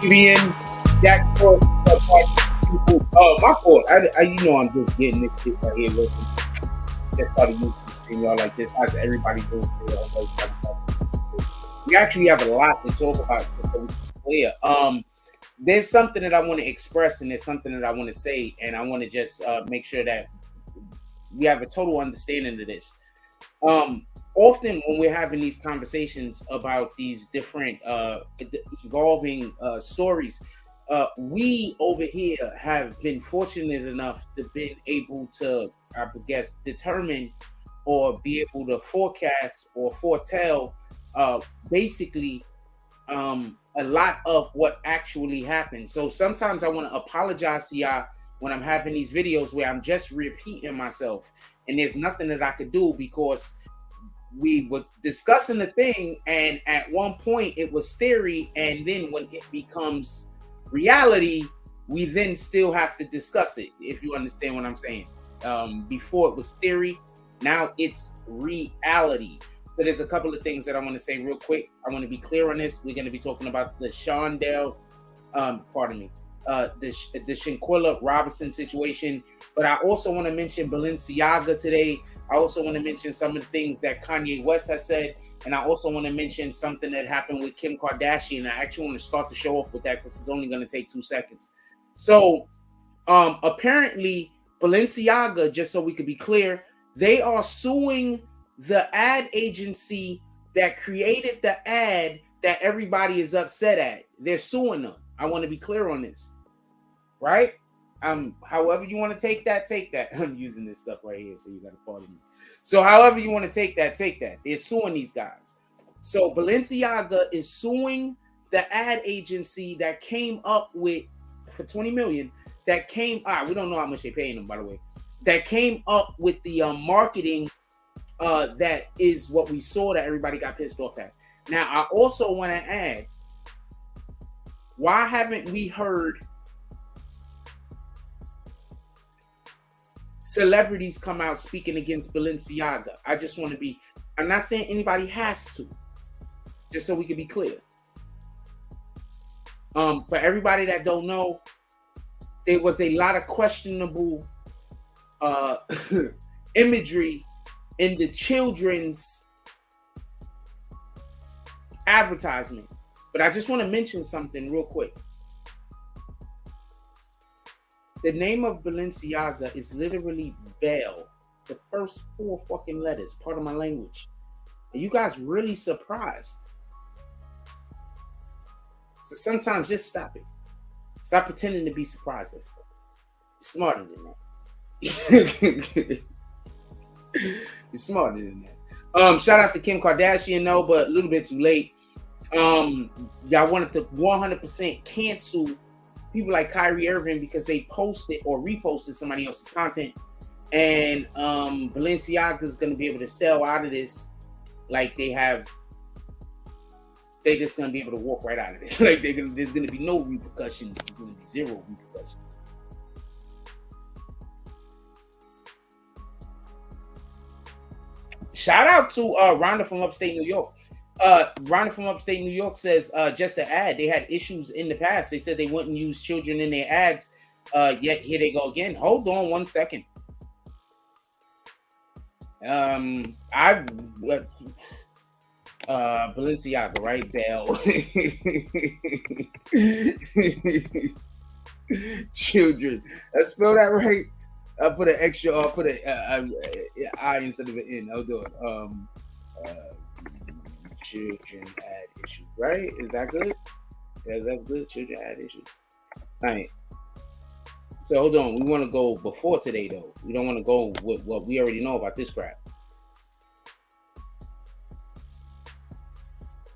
BBN Jack Sports people. My fault. You know I'm just getting this shit right here. Listen, just started using stream y'all like this. How's everybody doing? We actually have a lot to talk about. So clear. There's something that I want to express, and there's something that I want to say, and I want to just make sure that we have a total understanding of this. Often when we're having these conversations about these different evolving stories, we over here have been fortunate enough to be able to, I guess, determine or be able to forecast or foretell basically a lot of what actually happened. So sometimes I want to apologize to y'all when I'm having these videos where I'm just repeating myself, and there's nothing that I could do because we were discussing the thing, and at one point it was theory, and then when it becomes reality, we then still have to discuss it, if you understand what I'm saying. Before it was theory, now it's reality. So there's a couple of things that I want to say real quick. I want to be clear on this. We're going to be talking about the the Shanquella Robinson situation, but I also want to mention Balenciaga today. I also want to mention some of the things that Kanye West has said, and I also want to mention something that happened with Kim Kardashian. I actually want to start the show off with that because it's only going to take 2 seconds. So apparently Balenciaga, just so we could be clear, they are suing the ad agency that created the ad that everybody is upset at. They're suing them. I want to be clear on this, right? However you want to take that, take that. I'm using this stuff right here, so you got to pardon me. So however you want to take that, take that. They're suing these guys. So Balenciaga is suing the ad agency that came up with, for 20 million, that came, we don't know how much they're paying them, by the way, that came up with the marketing that is what we saw that everybody got pissed off at. Now, I also want to add, why haven't we heard celebrities come out speaking against Balenciaga? I just want to be, I'm not saying anybody has to, just so we can be clear. For everybody that don't know, there was a lot of questionable imagery in the children's advertisement. But I just want to mention something real quick. The name of Balenciaga is literally Bell. The first 4 fucking letters, part of my language. Are you guys really surprised? So sometimes just stop it. Stop pretending to be surprised at stuff. You're smarter than that. You're smarter than that. Shout out to Kim Kardashian, though, but a little bit too late. Y'all wanted to 100% cancel people like Kyrie Irving because they posted or reposted somebody else's content, and Balenciaga is going to be able to sell out of this like they have. They're just going to be able to walk right out of this. Like there's going to be no repercussions. There's going to be 0 repercussions. Shout out to Rhonda from upstate New York. Rhonda from upstate New York says, just to add, they had issues in the past. They said they wouldn't use children in their ads. Yet here they go again. Hold on 1 second. Balenciaga, right? Bell. Children. Let's spell that right. I'll put an extra, I'll put an I instead of an N. I'll do it. Children ad issues, right? Is that good? Yeah, that's good. Children ad issues. All right. So hold on. We want to go before today, though. We don't want to go with what we already know about this crap.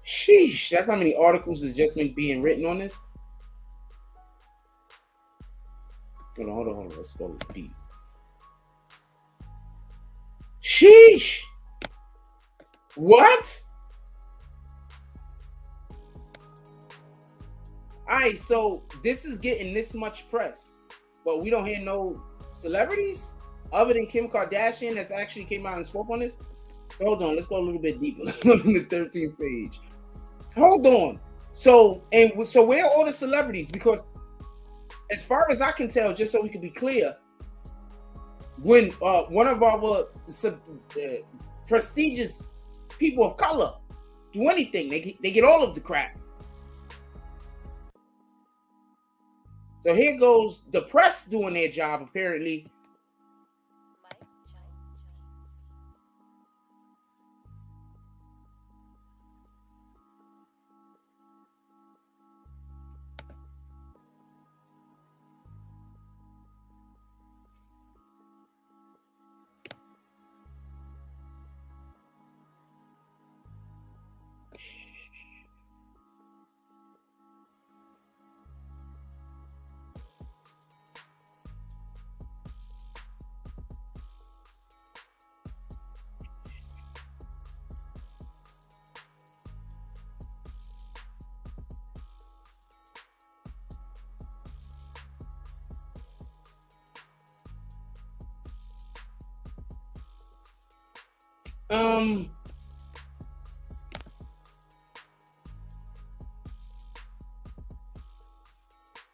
Sheesh. That's how many articles has just been being written on this. Hold on. Let's go deep. Sheesh. What? All right, so this is getting this much press, but we don't hear no celebrities other than Kim Kardashian that's actually came out and spoke on this. So hold on, let's go a little bit deeper. Let's go to the 13th page. Hold on. So where are all the celebrities? Because as far as I can tell, just so we can be clear, when one of our prestigious people of color do anything, they get all of the crap. So here goes the press doing their job, apparently.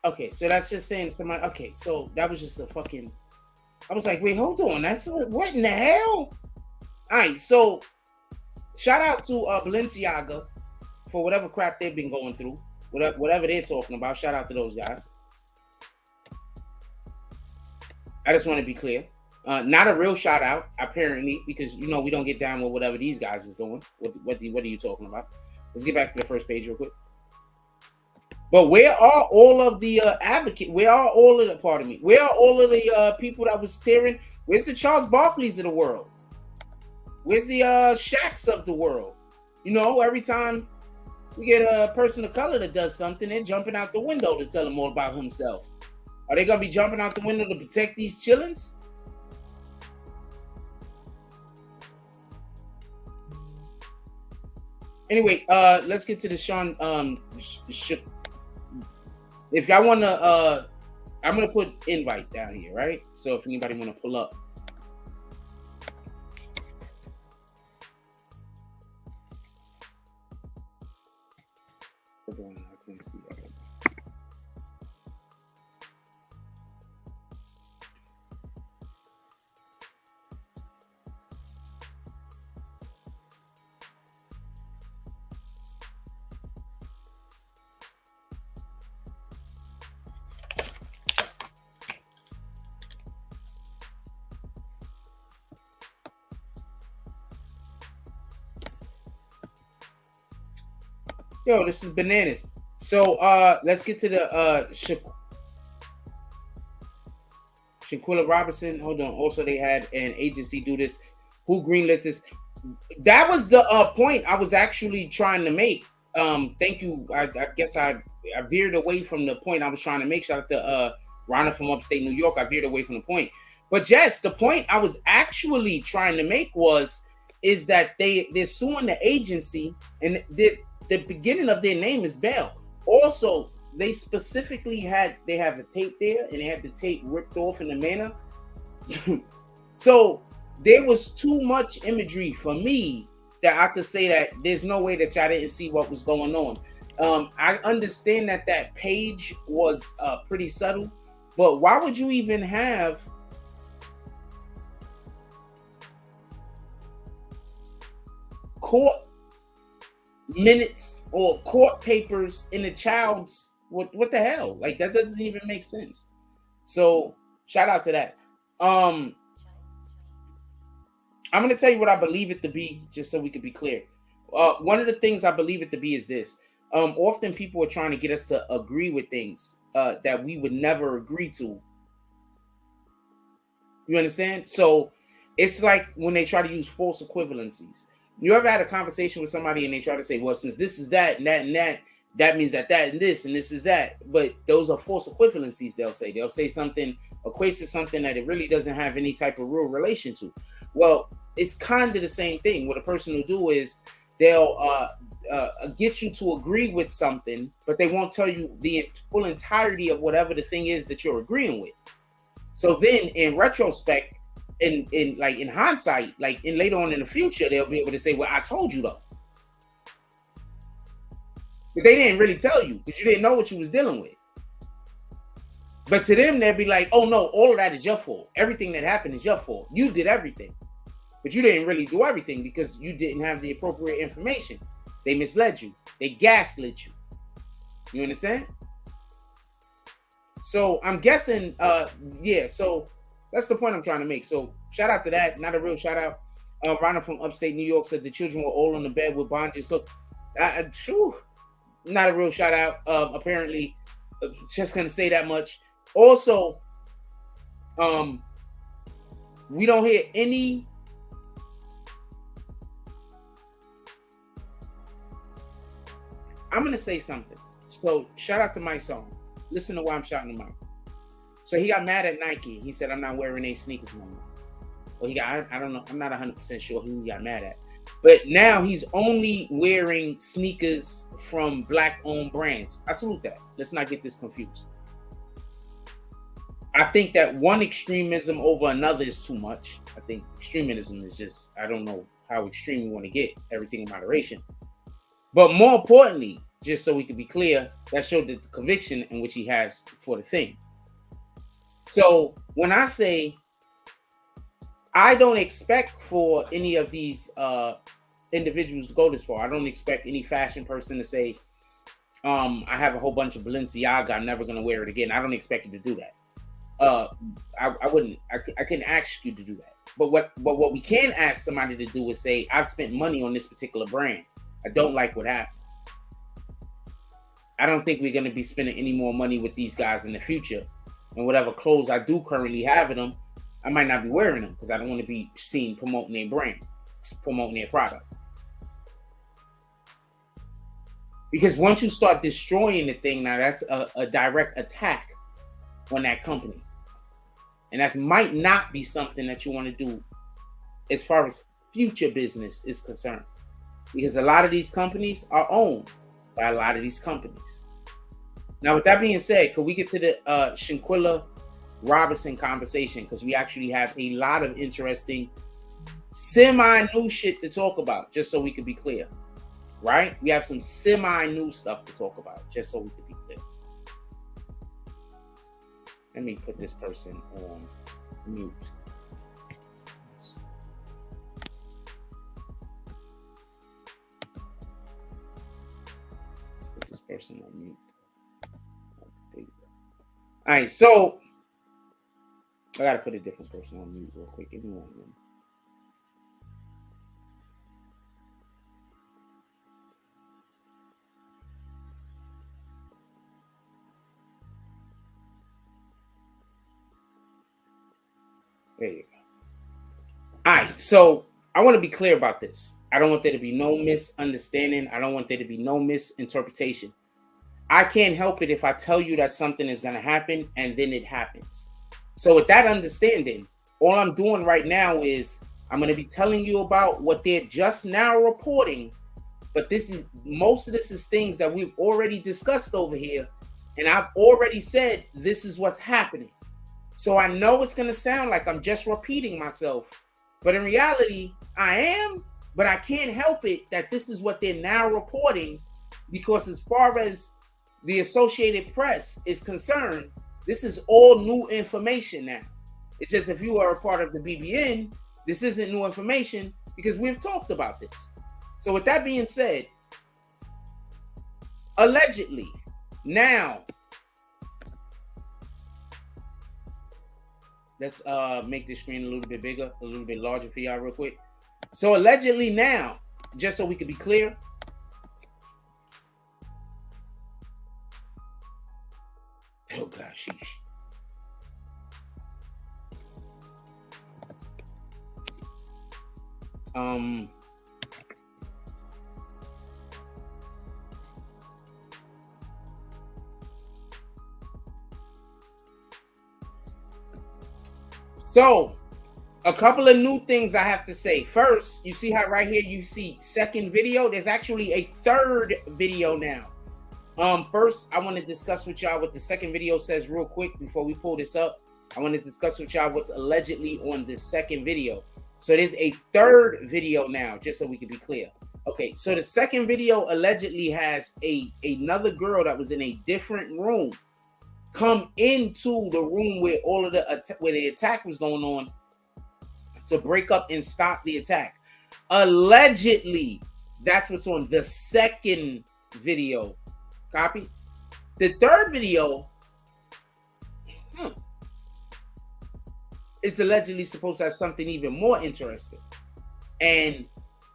Okay, so that's just saying somebody. Okay, so that was just a fucking. I was like, wait, hold on. That's what in the hell? All right, so shout out to Balenciaga for whatever crap they've been going through, whatever they're talking about. Shout out to those guys. I just want to be clear. Not a real shout out, apparently, because we don't get down with whatever these guys is doing. What are you talking about? Let's get back to the first page real quick. But where are all of the advocates? Where are all of the? Pardon me. Where are all of the people that was tearing? Where's the Charles Barkleys of the world? Where's the Shaqs of the world? Every time we get a person of color that does something, they're jumping out the window to tell them more about himself. Are they gonna be jumping out the window to protect these chillins? Anyway, let's get to the Sean. If y'all wanna, I'm gonna put invite down here, right? So if anybody wanna pull up. Hold on, I can't see that. Yo, this is bananas. So let's get to the Shanquella Robinson. Hold on. Also, they had an agency do this. Who greenlit this? That was the point I was actually trying to make. Thank you. I guess I veered away from the point I was trying to make. Shout out to Rhonda from upstate New York. I veered away from the point. But yes, the point I was actually trying to make is that they're suing the agency, and the beginning of their name is Bell. Also, they specifically have a tape there, and they had the tape ripped off in a manner. So there was too much imagery for me that I could say that there's no way that y'all didn't see what was going on. I understand that page was pretty subtle, but why would you even have court minutes or court papers in the child's what the hell? Like, that doesn't even make sense. So shout out to that. I'm going to tell you what I believe it to be, just so we can be clear. One of the things I believe it to be is this. Often people are trying to get us to agree with things that we would never agree to. You understand? So it's like when they try to use false equivalencies. You ever had a conversation with somebody and they try to say, well, since this is that and that and that, that means that and this and this is that. But those are false equivalencies, they'll say. They'll say something equates to something that it really doesn't have any type of real relation to. Well, it's kind of the same thing. What a person will do is they'll get you to agree with something, but they won't tell you the full entirety of whatever the thing is that you're agreeing with. So then in retrospect, in hindsight, like in later on in the future, they'll be able to say, well, I told you though. But they didn't really tell you because you didn't know what you was dealing with. But to them, they'd be like, oh no, all of that is your fault. Everything that happened is your fault. You did everything. But you didn't really do everything because you didn't have the appropriate information. They misled you. They gaslit you. You understand? So I'm guessing, yeah, so that's the point I'm trying to make. So shout out to that. Not a real shout out. Rhonda from upstate New York said the children were all on the bed with bondages. Not a real shout out. Apparently, just gonna say that much. Also, we don't hear any. I'm gonna say something. So shout out to my song. Listen to why I'm shouting him out. So he got mad at Nike. He said, "I'm not wearing any sneakers no more." Well, I don't know. I'm not 100% sure who he got mad at. But now he's only wearing sneakers from black-owned brands. I salute that. Let's not get this confused. I think that one extremism over another is too much. I think extremism is just, I don't know how extreme you want to get. Everything in moderation. But more importantly, just so we can be clear, that showed the conviction in which he has for the thing. So when I say I don't expect for any of these individuals to go this far. I don't expect any fashion person to say, I have a whole bunch of Balenciaga, I'm never going to wear it again. I don't expect you to do that. I wouldn't. I couldn't ask you to do that. But what we can ask somebody to do is say, I've spent money on this particular brand. I don't like what happened. I don't think we're going to be spending any more money with these guys in the future. And whatever clothes I do currently have in them, I might not be wearing them because I don't want to be seen promoting their brand, promoting their product. Because once you start destroying the thing, now that's a direct attack on that company. And that might not be something that you want to do as far as future business is concerned. Because a lot of these companies are owned by a lot of these companies. Now, with that being said, could we get to the Shanquella Robinson conversation? Because we actually have a lot of interesting semi-new shit to talk about, just so we could be clear. Right? We have some semi-new stuff to talk about, just so we could be clear. Let me put this person on mute. Put this person on mute. All right, so I gotta put a different person on mute real quick. Give me 1 minute. There you go. All right, so I want to be clear about this. I don't want there to be no misunderstanding. I don't want there to be no misinterpretation. I can't help it if I tell you that something is going to happen and then it happens. So with that understanding, all I'm doing right now is I'm going to be telling you about what they're just now reporting. But most of this is things that we've already discussed over here. And I've already said this is what's happening. So I know it's going to sound like I'm just repeating myself. But in reality, I am. But I can't help it that this is what they're now reporting. Because as far as the Associated Press is concerned, this is all new information now. It's just if you are a part of the BBN, this isn't new information because we've talked about this. So with that being said, allegedly, now, let's make this screen a little bit bigger, a little bit larger for y'all real quick. So allegedly now, just so we can be clear, oh gosh, sheesh. So a couple of new things I have to say. First, you see how right here you see second video? There's actually a third video now. First, I want to discuss with y'all what the second video says real quick before we pull this up. I want to discuss with y'all what's allegedly on this second video. So there's a third video now, just so we can be clear. Okay, so the second video allegedly has another girl that was in a different room come into the room where all of where the attack was going on to break up and stop the attack. Allegedly, that's what's on the second video. Copy? The third video is allegedly supposed to have something even more interesting. And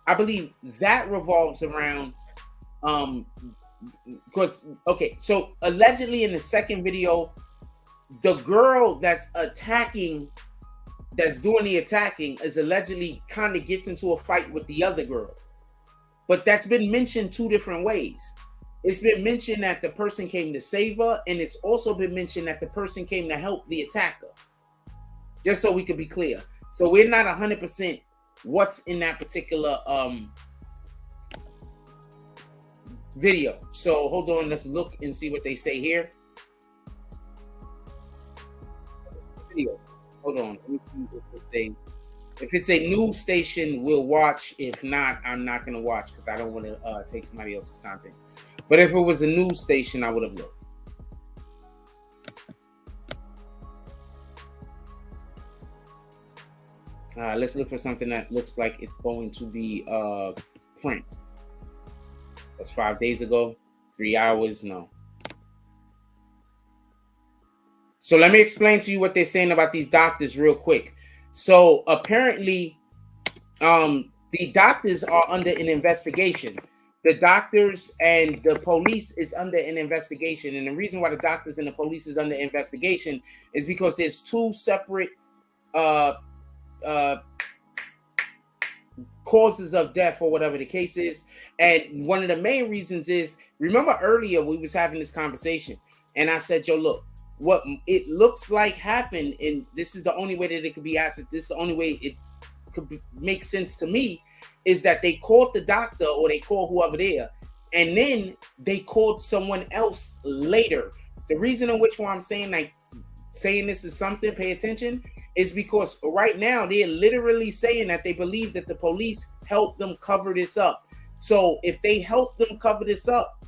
I believe that revolves around because okay, so allegedly in the second video, the girl that's attacking, that's doing the attacking, is allegedly kind of gets into a fight with the other girl. But that's been mentioned two different ways. It's been mentioned that the person came to save her, and it's also been mentioned that the person came to help the attacker. Just so we could be clear. So we're not 100% what's in that particular video. So hold on, let's look and see what they say here. Video. Hold on. Let me see if it's a, if it's a news station, we'll watch. If not, I'm not gonna watch because I don't want to take somebody else's content. But if it was a news station, I would have looked. Let's look for something that looks like it's going to be print. That's 5 days ago, 3 hours, no. So let me explain to you what they're saying about these doctors real quick. So apparently, the doctors are under an investigation. The doctors and the police is under an investigation. And the reason why the doctors and the police is under investigation is because there's two separate causes of death or whatever the case is. And one of the main reasons is, remember earlier we was having this conversation and I said, yo, look, what it looks like happened, and this is the only way that it could be asked, this is the only way it could make sense to me, is that they called the doctor or they called whoever there, and then they called someone else later. The reason in which why I'm saying, like, saying this is something, pay attention, is because right now they're literally saying that they believe that the police helped them cover this up. So if they help them cover this up,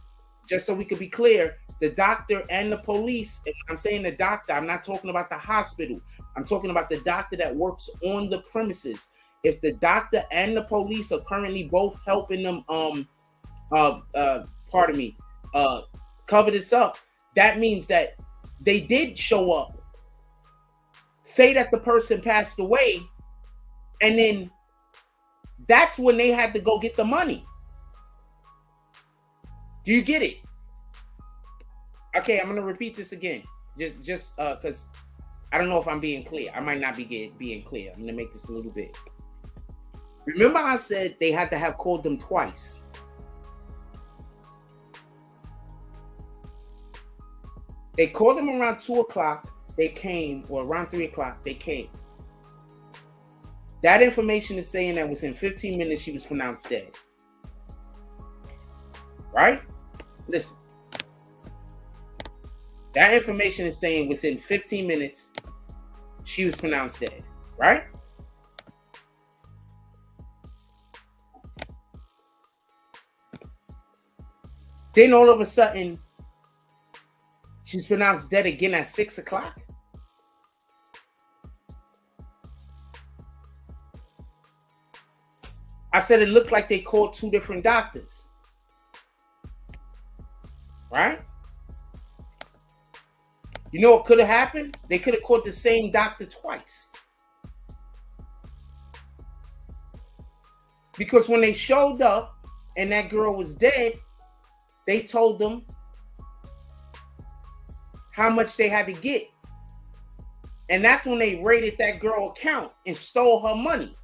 just so we could be clear, the doctor and the police, if I'm saying the doctor, I'm not talking about the hospital. I'm talking about the doctor that works on the premises. If the doctor and the police are currently both helping them, cover this up, that means that they did show up. Say that the person passed away, and then that's when they had to go get the money. Do you get it? Okay, I'm gonna repeat this again, just because I don't know if I'm being clear. I might not be being clear. I'm gonna make this a little bit. Remember, I said they had to have called them twice. They called them around 2 o'clock. They came, or around 3 o'clock. They came. That information is saying that within 15 minutes she was pronounced dead. Right? Listen. That information is saying within 15 minutes, she was pronounced dead, right? Then all of a sudden, she's pronounced dead again at 6 o'clock. I said it looked like they called two different doctors, right? You know what could have happened? They could have called the same doctor twice. Because when they showed up and that girl was dead, they told them how much they had to get. And that's when they raided that girl's account and stole her money.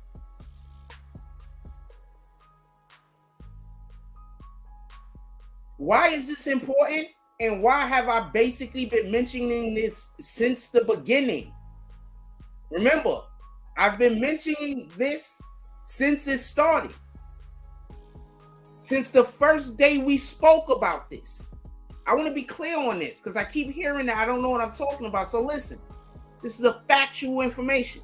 Why is this important? And why have I basically been mentioning this since the beginning? Remember, I've been mentioning this since it started. Since the first day we spoke about this. I want to be clear on this because I keep hearing that I don't know what I'm talking about. So listen, this is a factual information.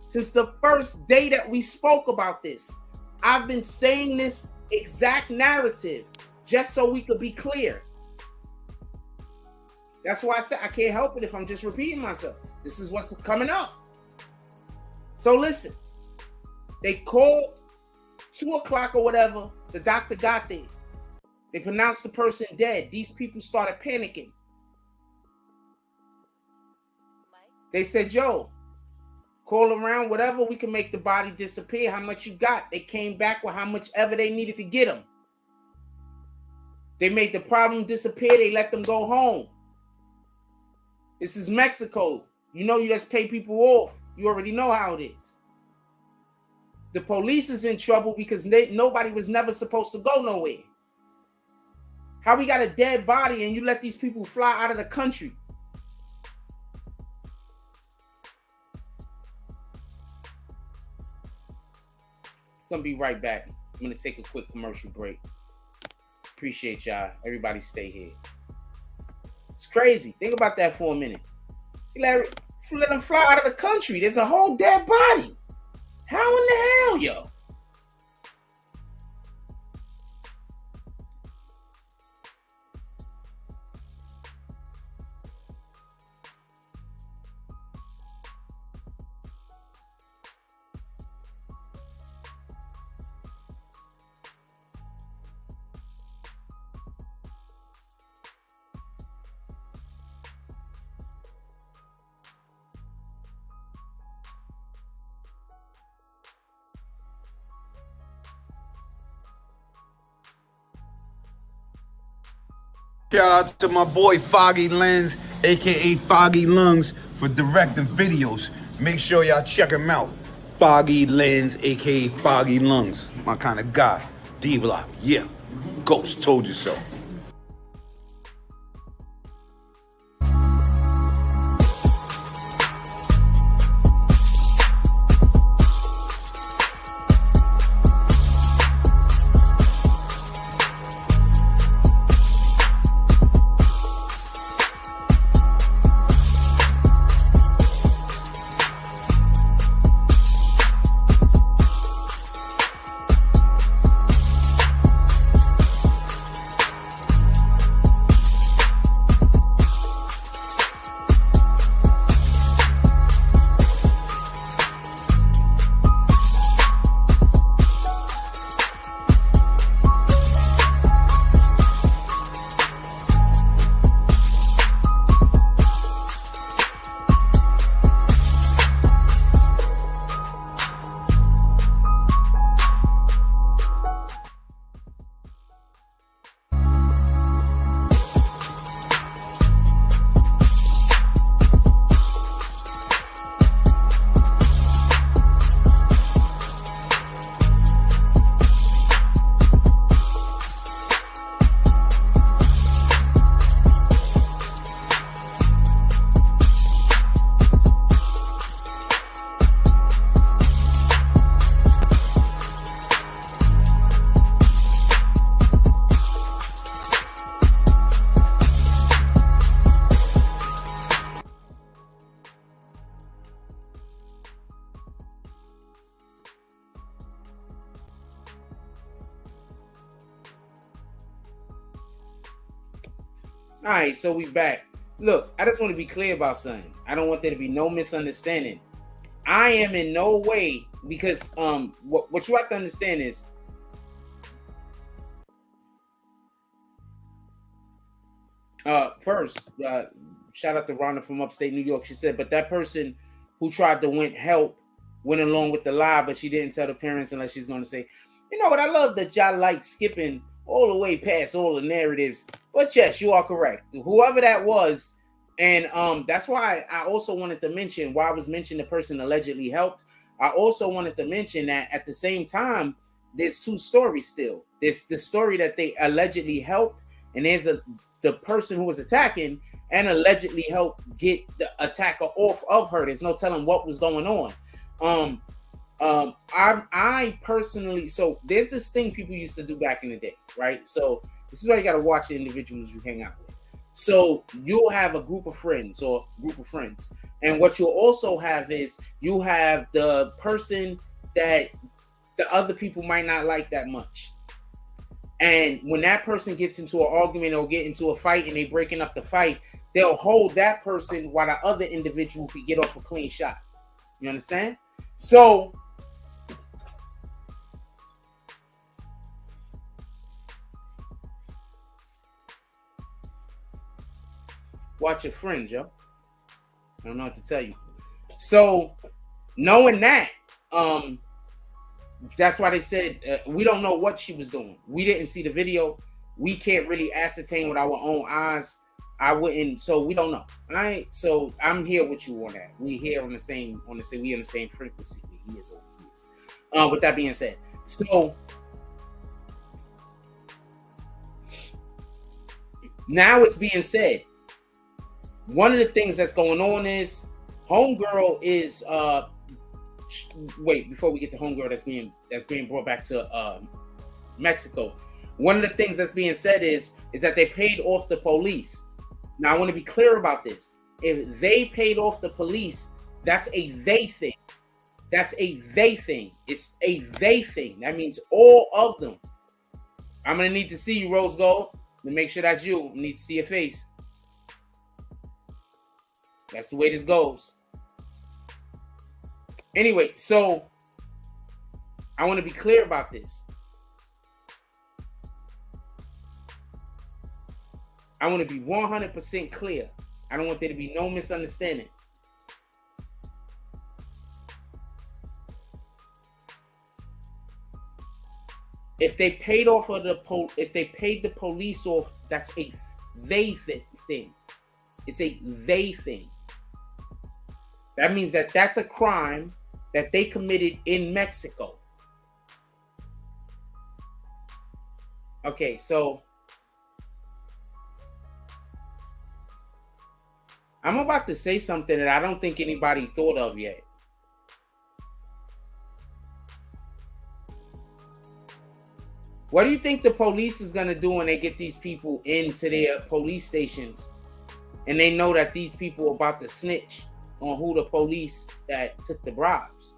Since the first day that we spoke about this, I've been saying this exact narrative just so we could be clear. That's why I said I can't help it if I'm just repeating myself. This is what's coming up. So listen, they called 2 o'clock or whatever. The doctor got there. They pronounced the person dead. These people started panicking. They said, yo, call around, whatever, we can make the body disappear. How much you got? They came back with how much ever they needed to get them. They made the problem disappear. They let them go home. This is Mexico. You know, you just pay people off. You already know how it is. The police is in trouble because nobody was never supposed to go nowhere. How we got a dead body and you let these people fly out of the country? Gonna be right back. I'm gonna take a quick commercial break. Appreciate y'all. Everybody stay here. It's crazy. Think about that for a minute. You let them fly out of the country. There's a whole dead body. How in the hell, yo? Shout out to my boy Foggy Lens, aka Foggy Lungs, for directing videos. Make sure y'all check him out. Foggy Lens, aka Foggy Lungs. My kind of guy. D-Block, yeah. Ghost told you so. All right, so we back. Look, I just want to be clear about something. I don't want there to be no misunderstanding. I am in no way, because what you have to understand is first, shout out to Rhonda from upstate New York. She said, but that person who tried to went along with the lie, but she didn't tell the parents unless she's going to say, you know what, I love that y'all like skipping all the way past all the narratives. But yes, you are correct. Whoever that was, and that's why I also wanted to mention, while I was mentioning the person allegedly helped, I also wanted to mention that at the same time, there's two stories still. There's the story that they allegedly helped, and there's the person who was attacking and allegedly helped get the attacker off of her. There's no telling what was going on. I personally, so there's this thing people used to do back in the day, right? So this is why you got to watch the individuals you hang out with. So you'll have a group of friends, and what you'll also have is you have the person that the other people might not like that much. And when that person gets into an argument or get into a fight and they breaking up the fight, they'll hold that person while the other individual can get off a clean shot. You understand? So watch your friends, yo. I don't know what to tell you. So knowing that, that's why they said we don't know what she was doing. We didn't see the video. We can't really ascertain with our own eyes. I wouldn't, so we don't know. All right. So I'm here with you on that. We here on the same, we on the same frequency. He is what he is. With that being said, so now it's being said. One of the things that's going on is homegirl is wait, before we get to homegirl that's being brought back to Mexico. One of the things that's being said is that they paid off the police. Now I want to be clear about this. If they paid off the police, that's a they thing. That's a they thing. It's a they thing. That means all of them. I'm gonna need to see you, Rose Gold, to make sure that's you. I need to see your face. That's the way this goes. Anyway, so I want to be clear about this. I want to be 100% clear. I don't want there to be no misunderstanding. If they paid off of if they paid the police off, that's a they thing. It's a they thing. That means that that's a crime that they committed in Mexico. Okay, so I'm about to say something that I don't think anybody thought of yet. What do you think the police is going to do when they get these people into their police stations and they know that these people are about to snitch on who the police that took the bribes?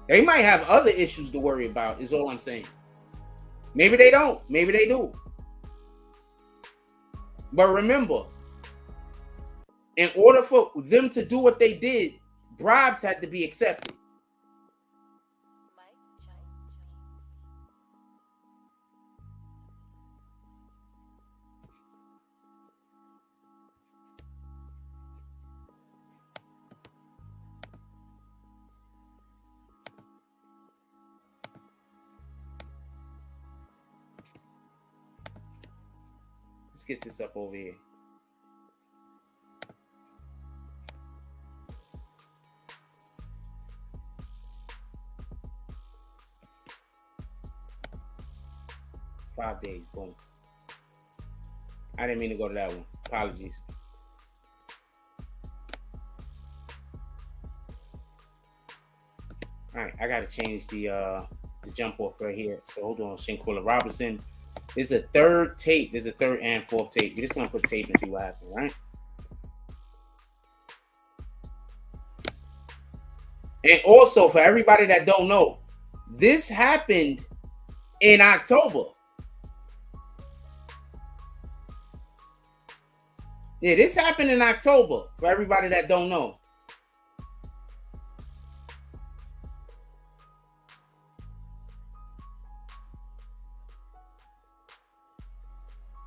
They might have other issues to worry about, is all I'm saying. Maybe they don't. Maybe they do. But remember, in order for them to do what they did, bribes had to be accepted. Let's get this up over here. $5 days, boom. I didn't mean to go to that one. Apologies. All right, I gotta change the jump off right here. So hold on, Shanquella Robinson. There's a third tape. There's a third and fourth tape. We're just gonna put tape and see what happens, right? And also, for everybody that don't know, this happened in October. Yeah, this happened in October, for everybody that don't know.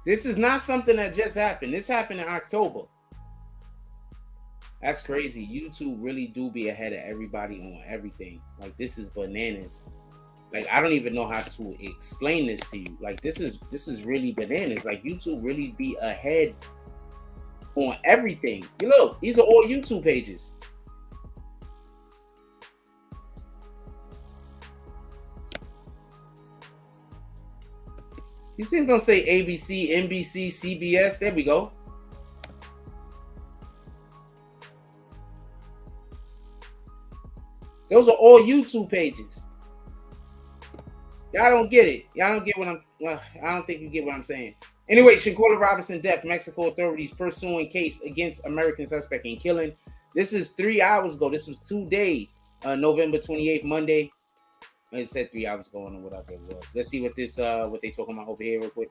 This is not something that just happened. This happened in October. That's crazy. YouTube really do be ahead of everybody on everything. Like, this is bananas. Like, I don't even know how to explain this to you. Like, this is really bananas. Like, YouTube really be ahead on everything. You look, these are all YouTube pages. These things gonna say ABC, NBC, CBS. There we go. Those are all YouTube pages. Y'all don't get it. Y'all don't get what I don't think you get what I'm saying. Anyway, Shanquella Robinson death. Mexico authorities pursuing case against American suspect in killing. This is 3 hours ago. This was today, November 28th, Monday. It said 3 hours ago or whatever it was. Let's see what this what they talking about over here real quick.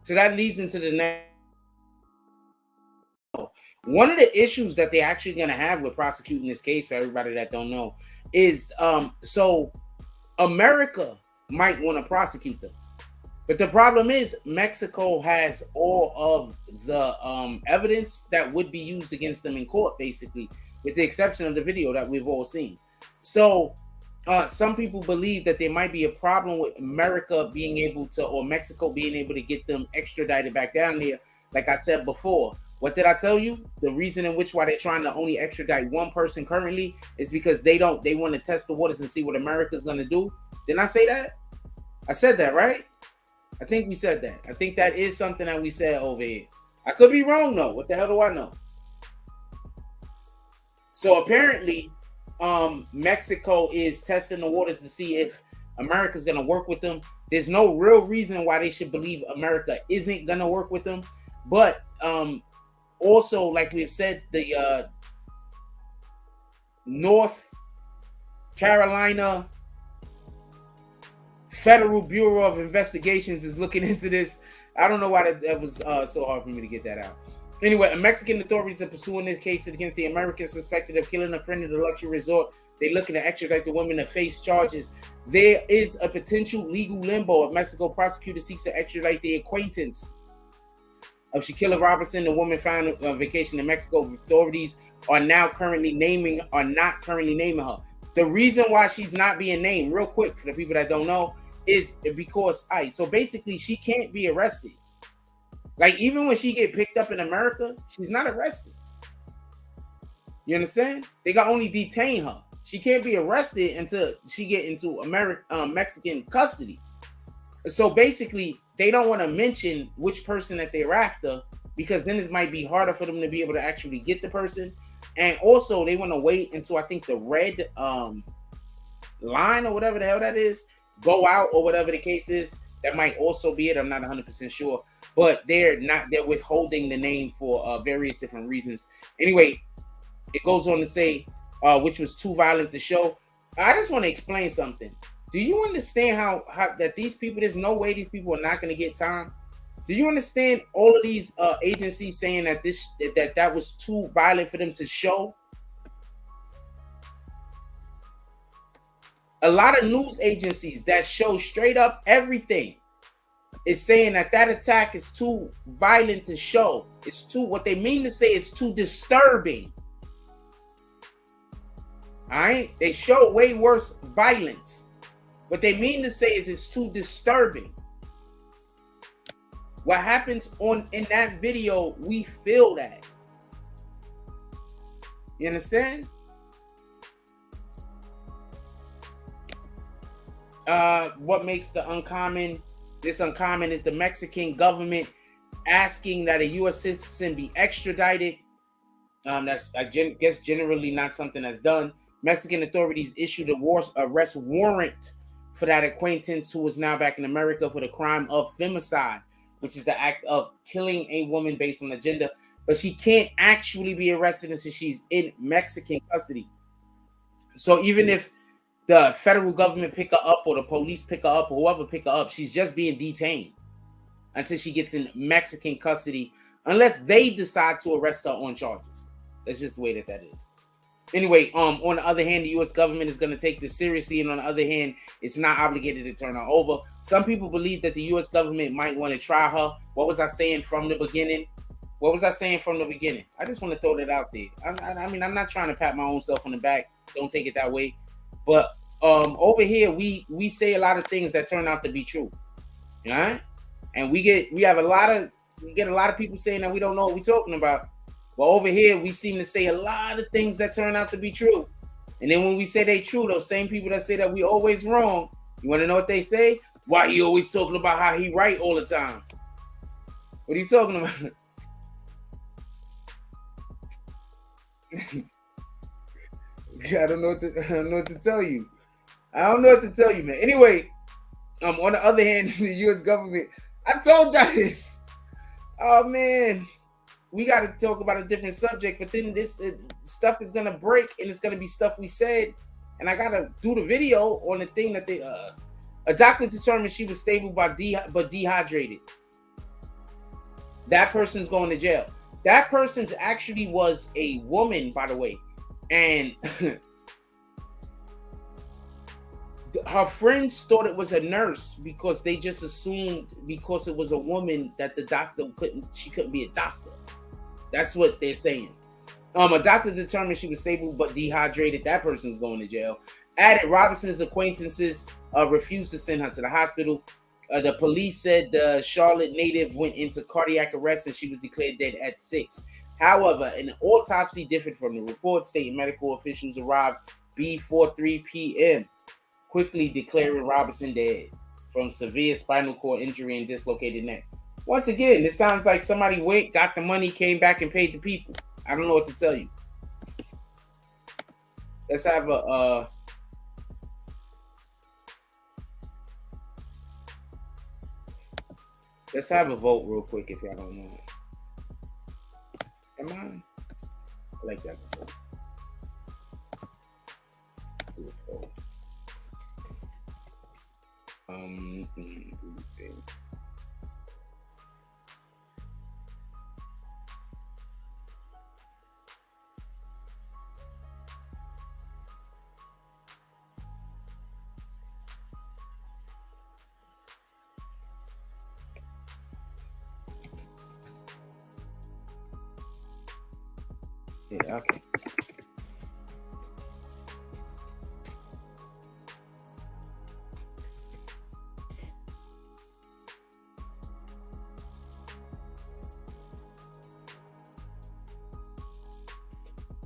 So that leads into the next. One of the issues that they're actually going to have with prosecuting this case, for everybody that don't know, is so America might want to prosecute them. But the problem is Mexico has all of the evidence that would be used against them in court, basically, with the exception of the video that we've all seen. So some people believe that there might be a problem with America being able to, or Mexico being able to get them extradited back down there. Like I said before, what did I tell you? The reason in which why they're trying to only extradite one person currently is because they want to test the waters and see what America's going to do. Didn't I say that? I said that, right? I think we said that. I think that is something that we said over here. I could be wrong though. What the hell do I know? So apparently, Mexico is testing the waters to see if America's going to work with them. There's no real reason why they should believe America isn't going to work with them. But also, like we've said, the North Carolina Federal Bureau of Investigations is looking into this. I don't know why that was so hard for me to get that out. Anyway, Mexican authorities are pursuing this case against the Americans suspected of killing a friend at the luxury resort. They're looking to extradite the women to face charges. There is a potential legal limbo if Mexico prosecutor seeks to extradite the acquaintance of Shanquella Robinson, the woman found on vacation in Mexico. Authorities are not currently naming her. The reason why she's not being named, real quick for the people that don't know, is because so basically she can't be arrested. Like even when she get picked up in America, she's not arrested. You understand? They got only detain her. She can't be arrested until she get into Mexican custody. So basically, they don't want to mention which person that they're after because then it might be harder for them to be able to actually get the person. And also, they want to wait until I think the red line or whatever the hell that is go out or whatever the case is. That might also be it. I'm not 100% sure. But they're withholding the name for various different reasons. Anyway, it goes on to say, which was too violent to show. I just want to explain something. Do you understand how that these people, there's no way these people are not going to get time? Do you understand all of these agencies saying that that was too violent for them to show? A lot of news agencies that show straight up everything is saying that attack is too violent to show. It's too, what they mean to say is too disturbing. All right? They show way worse violence. What they mean to say is it's too disturbing. What happens in that video, we feel that. You understand? What makes this uncommon is the Mexican government asking that a U.S. citizen be extradited. That's, I guess, generally not something that's done. Mexican authorities issued a arrest warrant for that acquaintance who is now back in America for the crime of femicide, which is the act of killing a woman based on the gender. But she can't actually be arrested until she's in Mexican custody. So even if the federal government pick her up or the police pick her up or whoever pick her up, she's just being detained until she gets in Mexican custody, unless they decide to arrest her on charges. That's just the way that is. Anyway, on the other hand, the U.S. government is going to take this seriously, and on the other hand, it's not obligated to turn her over. Some people believe that the U.S. government might want to try her. What was I saying from the beginning? I just want to throw that out there. I mean, I'm not trying to pat my own self on the back. Don't take it that way. But over here, we say a lot of things that turn out to be true. All right? And we get a lot of people saying that we don't know what we're talking about. But over here, we seem to say a lot of things that turn out to be true. And then when we say they true, those same people that say that we always wrong, you want to know what they say? Why he always talking about how he right all the time? What are you talking about? I don't know what to tell you. Man. Anyway, on the other hand, the U.S. government, I told y'all this. Oh man, we got to talk about a different subject, but then this stuff is gonna break, and it's gonna be stuff we said, and I gotta do the video on the thing that a doctor determined she was stable but dehydrated. That person's going to jail. That person's actually was a woman, by the way, and her friends thought it was a nurse because they just assumed because it was a woman that the doctor couldn't be a doctor. That's what they're saying. A doctor determined she was stable but dehydrated. That person's going to jail. Added, Robinson's acquaintances refused to send her to the hospital. The police said the Charlotte native went into cardiac arrest and she was declared dead at 6. However, an autopsy differed from the report. State medical officials arrived before 3 p.m., quickly declaring Robinson dead from severe spinal cord injury and dislocated neck. Once again, this sounds like somebody got the money, came back and paid the people. I don't know what to tell you. Let's have a vote real quick if y'all don't know. Come on. I like that vote. Yeah, okay.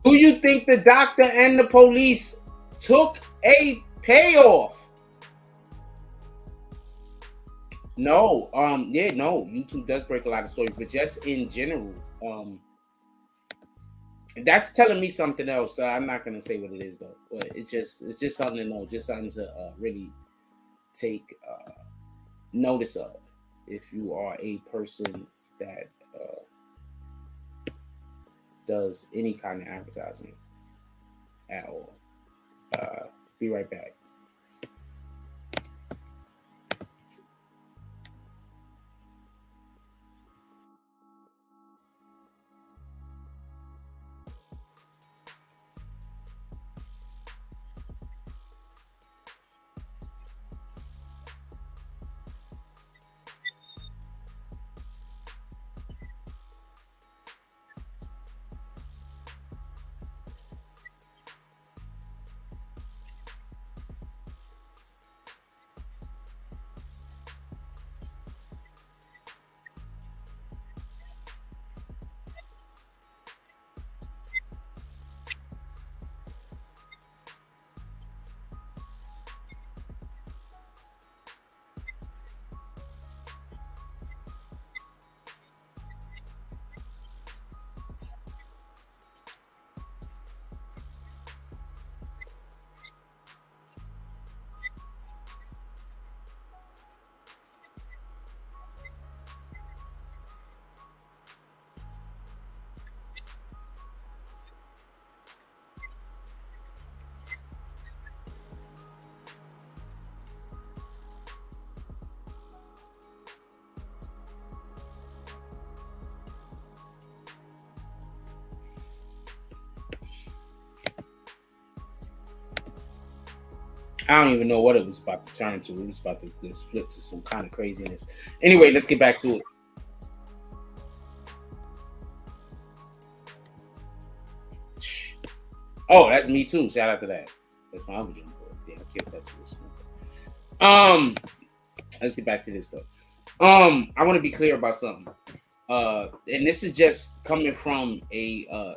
Do you think the doctor and the police took a payoff? No. No. YouTube does break a lot of stories, but just in general, that's telling me something else. I'm not gonna say what it is though, but it's just something to know, just something to really take notice of if you are a person that does any kind of advertising at all. Be right back. I don't even know what it was about to turn to. It was about to flip to some kind of craziness. Anyway, let's get back to it. Oh, that's me too. Shout out to that. That's my other gym. Yeah, I kept that to this one. Let's get back to this though. I want to be clear about something. And this is just coming from a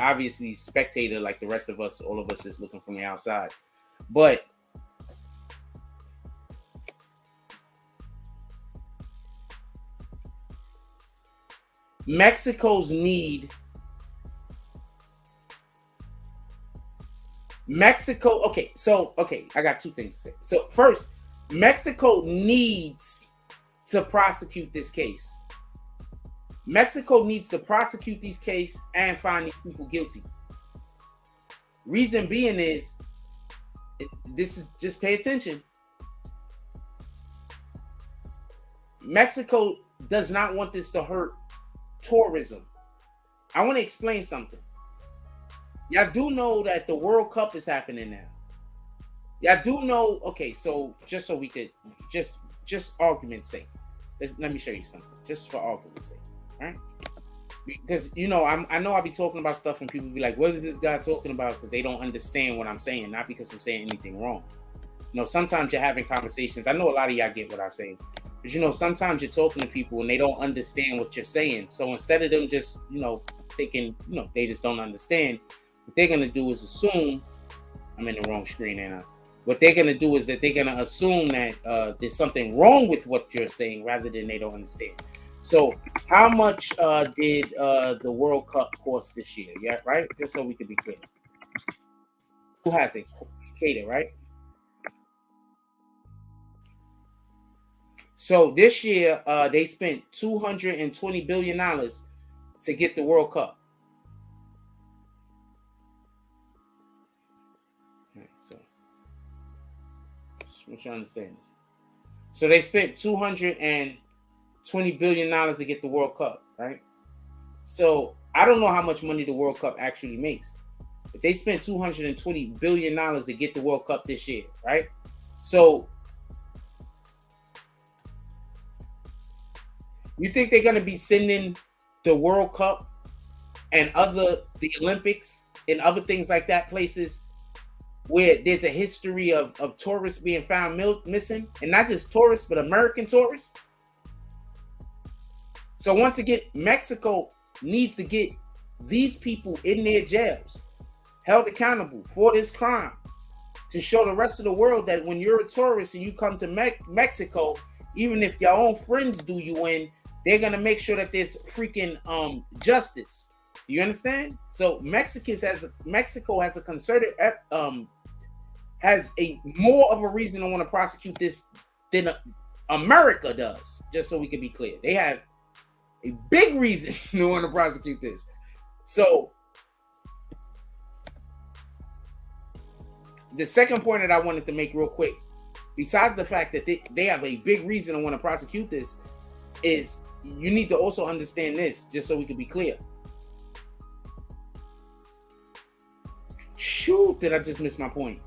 obviously spectator like the rest of us, all of us just looking from the outside. But Mexico's need Mexico, okay, I got two things to say. So first, Mexico needs to prosecute this case. Mexico needs to prosecute this case and find these people guilty. Reason being is, this is just pay attention. Mexico does not want this to hurt tourism. I want to explain something. Y'all do know that the World Cup is happening now. Y'all do know, okay, so just so we could, just argument's sake, let me show you something, just for argument's sake, right? Because, you know, I know I'll be talking about stuff and people be like, what is this guy talking about? Because they don't understand what I'm saying, not because I'm saying anything wrong. You know, sometimes you're having conversations. I know a lot of y'all get what I'm saying. But, you know, sometimes you're talking to people and they don't understand what you're saying. So instead of them just, you know, thinking, you know, they just don't understand, what they're going to do is assume, I'm in the wrong screen, ain't I? What they're going to do is that they're going to assume that there's something wrong with what you're saying rather than they don't understand. So how much did the World Cup cost this year? Yeah, right? Just so we can be clear. Who has it? Cater, right? So this year, they spent $220 billion to get the World Cup. Right, so just want you to understand this. So they spent $220 billion to get the World Cup, right? So I don't know how much money the World Cup actually makes, but they spent $220 billion to get the World Cup this year, right? So you think they're going to be sending the World Cup and the Olympics and other things like that, places where there's a history of tourists being found missing, and not just tourists, but American tourists? So once again, Mexico needs to get these people in their jails, held accountable for this crime, to show the rest of the world that when you're a tourist and you come to Mexico, even if your own friends do you in, they're gonna make sure that there's freaking justice. You understand? So Mexico has a concerted has a more of a reason to want to prosecute this than America does. Just so we can be clear, they have a big reason to want to prosecute this. So the second point that I wanted to make real quick, besides the fact that they have a big reason to want to prosecute this, is you need to also understand this, just so we can be clear. Shoot, did I just miss my point?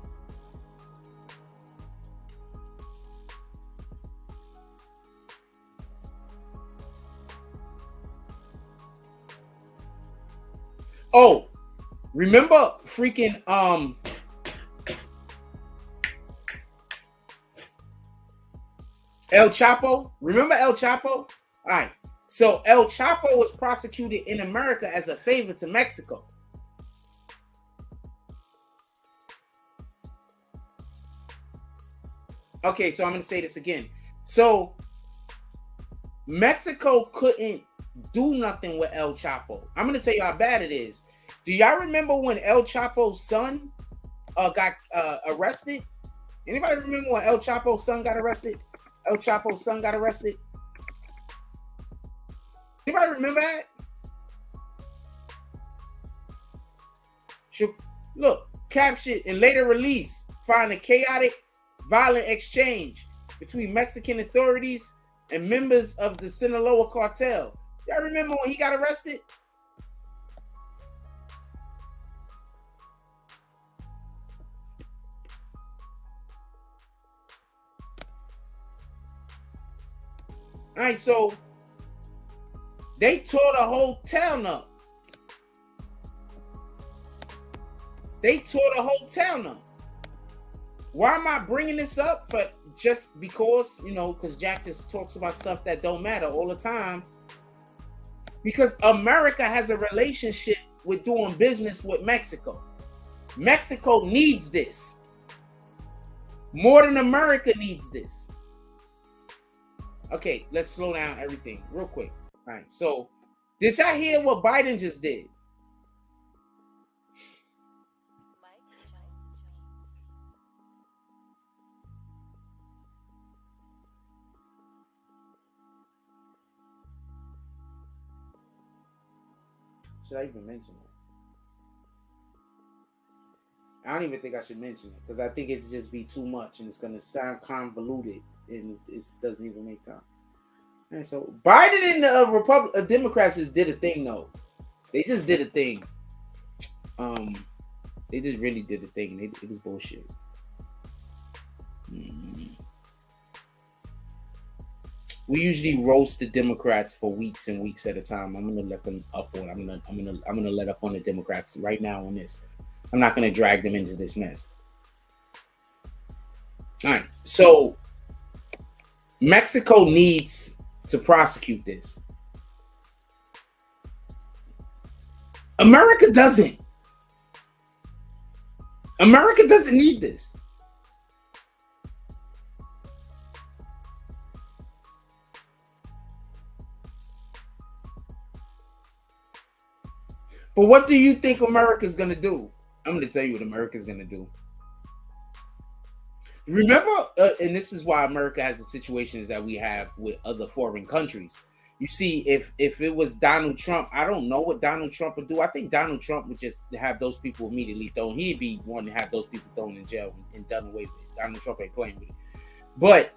Oh, remember freaking El Chapo? Remember El Chapo? All right. So El Chapo was prosecuted in America as a favor to Mexico. Okay, so I'm going to say this again. So Mexico couldn't do nothing with El Chapo. I'm going to tell you how bad it is. Do y'all remember when El Chapo's son got arrested? Anybody remember when El Chapo's son got arrested? El Chapo's son got arrested. Anybody remember that? Look, captured and later released, find a chaotic, violent exchange between Mexican authorities and members of the Sinaloa cartel. Y'all remember when he got arrested? All right, so they tore the whole town up. They tore the whole town up. Why am I bringing this up? But just because, you know, because Jack just talks about stuff that don't matter all the time. Because America has a relationship with doing business with Mexico. Mexico needs this more than America needs this. Okay, let's slow down everything real quick. All right, so did y'all hear what Biden just did? Should I even mention it? I don't even think I should mention it because I think it's just be too much and it's going to sound convoluted and it doesn't even make time. And so Biden and the Democrats just did a thing though. They just did a thing. They just really did a thing. It was bullshit. We usually roast the Democrats for weeks and weeks at a time. I'm gonna let them up on. I'm gonna let up on the Democrats right now on this. I'm not gonna drag them into this mess. All right. So Mexico needs to prosecute this. America doesn't. America doesn't need this. But what do you think America's going to do? I'm going to tell you what America's going to do. Remember, and this is why America has the situations that we have with other foreign countries. You see, if it was Donald Trump, I don't know what Donald Trump would do. I think Donald Trump would just have those people immediately thrown. He'd be wanting to have those people thrown in jail and done away with it. Donald Trump ain't playing with it. But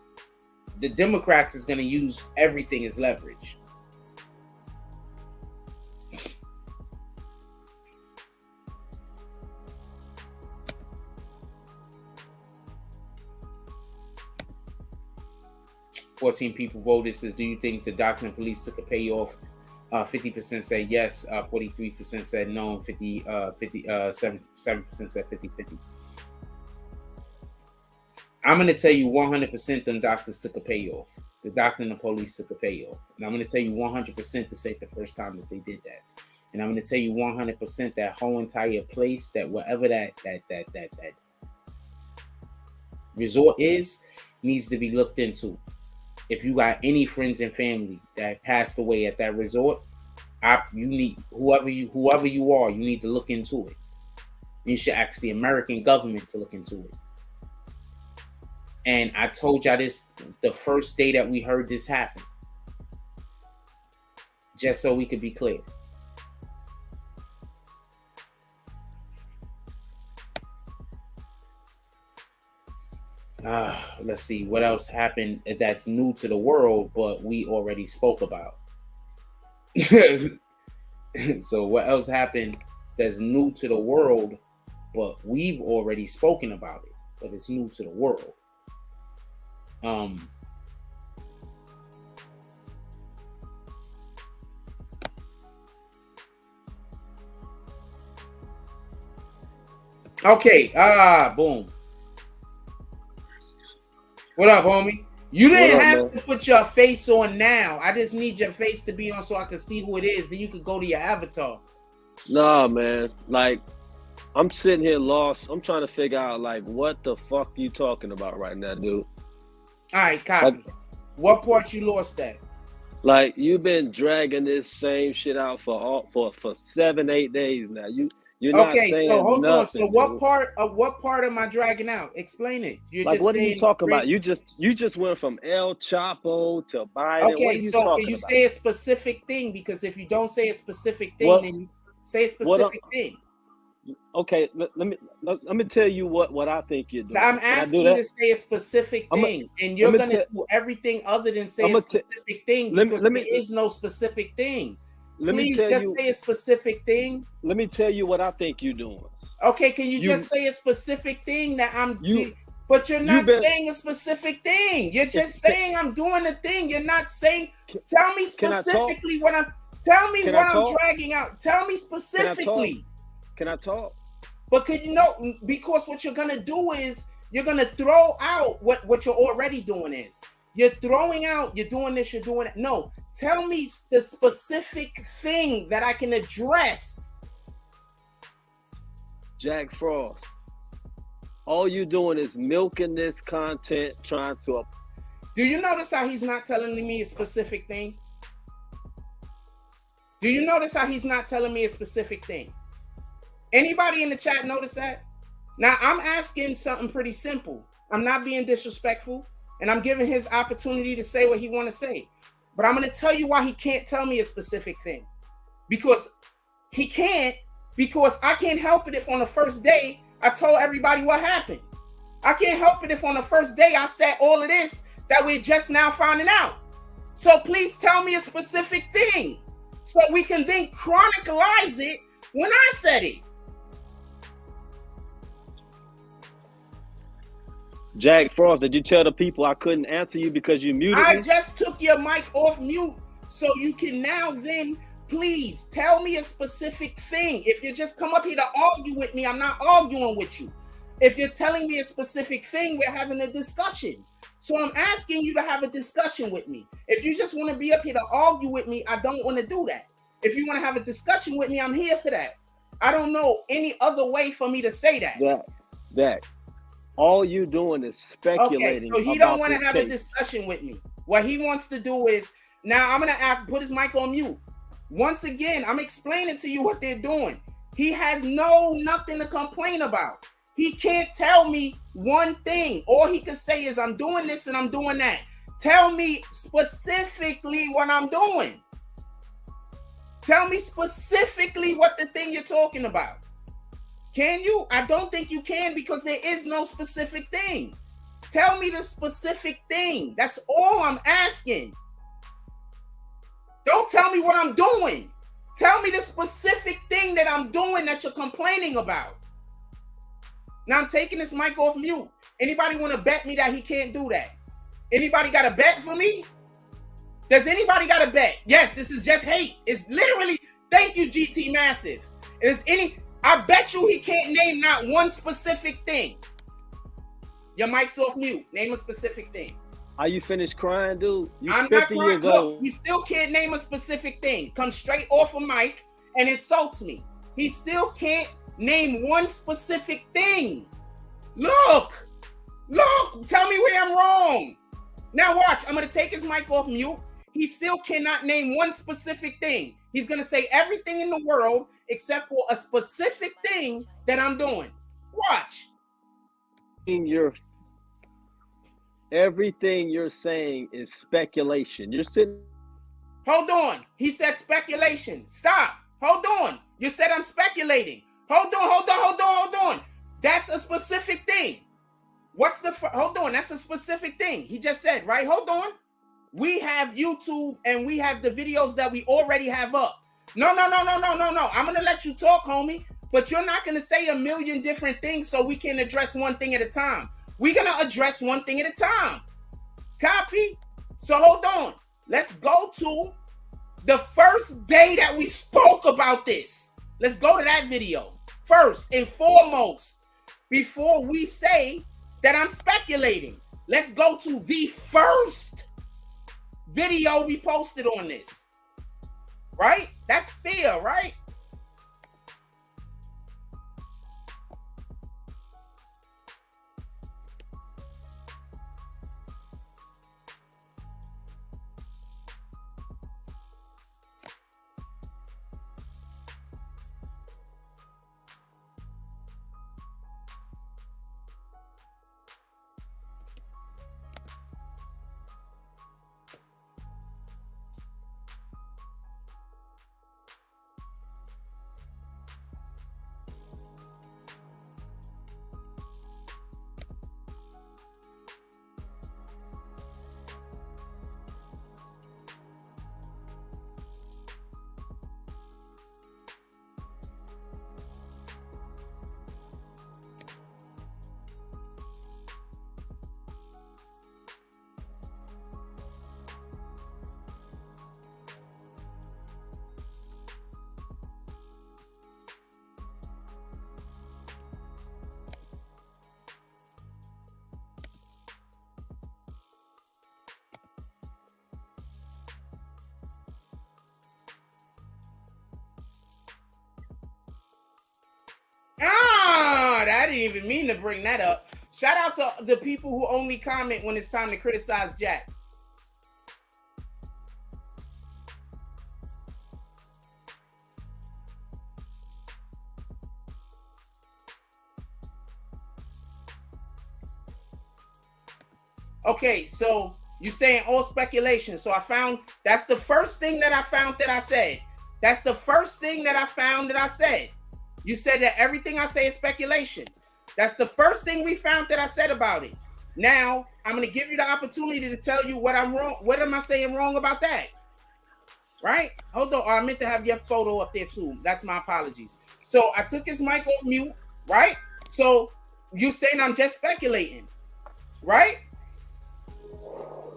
the Democrats is going to use everything as leverage. $14 people voted. Says, do you think the doctor and police took a payoff? 50% said yes. 43% said no. And 7% said 50-50. I'm going to tell you 100% them doctors took a payoff. The doctor and the police took a payoff. And I'm going to tell you 100% to say the first time that they did that. And I'm going to tell you 100% that whole entire place, that whatever that resort is, needs to be looked into. If you got any friends and family that passed away at that resort, you need whoever you are, you need to look into it. You should ask the American government to look into it. And I told y'all this the first day that we heard this happen, just so we could be clear. Let's see what else happened that's new to the world, but we already spoke about. So what else happened that's new to the world, but we've already spoken about it, but it's new to the world. Okay, boom. What up, homie? You didn't have to put your face on now. I just need your face to be on so I can see who it is. Then you could go to your avatar. Nah, man. Like, I'm sitting here lost. I'm trying to figure out, like, what the fuck you talking about right now, dude? All right, copy. What part you lost at? Like, you've been dragging this same shit out for 7-8 days now. You're not saying so hold nothing, on. So what part am I dragging out? Explain it. You're like, just what are you talking about? You just went from El Chapo to Biden. Okay, so can you say a specific thing? Because if you don't say a specific thing, then you say a specific thing. Okay, let me tell you what I think you're doing. I'm asking you to say a specific thing, and you're gonna do everything other than say a specific thing because there is no specific thing. Please just say a specific thing. Let me tell you what I think you're doing. Okay, can you just say a specific thing that I'm doing? But you're not been, saying a specific thing. You're just saying I'm doing a thing. You're not saying. Tell me specifically what I'm. Tell me what I'm dragging out. Tell me specifically. Can I talk? But could you know? Because what you're gonna do is you're gonna throw out what you're already doing is. You're throwing out. You're doing this. You're doing it. No. Tell me the specific thing that I can address. Jack Frost. All you doing is milking this content, trying to. Do you notice how he's not telling me a specific thing? Do you notice how he's not telling me a specific thing? Anybody in the chat notice that? Now, I'm asking something pretty simple. I'm not being disrespectful, and I'm giving his opportunity to say what he want to say. But I'm going to tell you why he can't tell me a specific thing. Because he can't, because I can't help it if on the first day, I told everybody what happened. I can't help it if on the first day I said all of this that we're just now finding out. So please tell me a specific thing so we can then chronicleize it when I said it. Jack Frost, did you tell the people I couldn't answer you because you muted me? I just took your mic off mute so you can now then please tell me a specific thing. If you just come up here to argue with me, I'm not arguing with you. If you're telling me a specific thing, we're having a discussion. So I'm asking you to have a discussion with me. If you just want to be up here to argue with me, I don't want to do that. If you want to have a discussion with me, I'm here for that. I don't know any other way for me to say that. That. All you doing is speculating. Okay, so he don't want to have a discussion with me. What he wants to do is, now I'm going to put his mic on mute. Once again, I'm explaining to you what they're doing. He has nothing to complain about. He can't tell me one thing. All he can say is I'm doing this and I'm doing that. Tell me specifically what I'm doing. Tell me specifically what the thing you're talking about. Can you? I don't think you can because there is no specific thing. Tell me the specific thing. That's all I'm asking. Don't tell me what I'm doing. Tell me the specific thing that I'm doing that you're complaining about. Now I'm taking this mic off mute. Anybody want to bet me that he can't do that? Anybody got a bet for me? Does anybody got a bet? Yes, this is just hate. It's literally, thank you, GT Massive. I bet you he can't name not one specific thing. Your mic's off mute. Name a specific thing. Are you finished crying, dude? I'm not crying. Look, he still can't name a specific thing. Comes straight off a mic and insults me. He still can't name one specific thing. Look, tell me where I'm wrong. Now watch, I'm going to take his mic off mute. He still cannot name one specific thing. He's going to say everything in the world except for a specific thing that I'm doing. Watch. Everything you're saying is speculation. You're sitting. Hold on. He said speculation. Stop. Hold on. You said I'm speculating. Hold on. That's a specific thing. Hold on. That's a specific thing. He just said, right? Hold on. We have YouTube and we have the videos that we already have up. No. I'm going to let you talk, homie. But you're not going to say a million different things so we can address one thing at a time. We're going to address one thing at a time. Copy? So hold on. Let's go to the first day that we spoke about this. Let's go to that video. First and foremost, before we say that I'm speculating, let's go to the first video we posted on this. Right? That's fair, right? didn't even mean to bring that up. Shout out to the people who only comment when it's time to criticize Jack. Okay, so you're saying all speculation. So I found that's the first thing that I found that I said. That's the first thing that I found that I said. You said that everything I say is speculation. That's the first thing we found that I said about it. Now, I'm going to give you the opportunity to tell you what I'm wrong. What am I saying wrong about that? Right? Hold on. I meant to have your photo up there too. That's my apologies. So I took his mic off mute, right? So you saying I'm just speculating, right?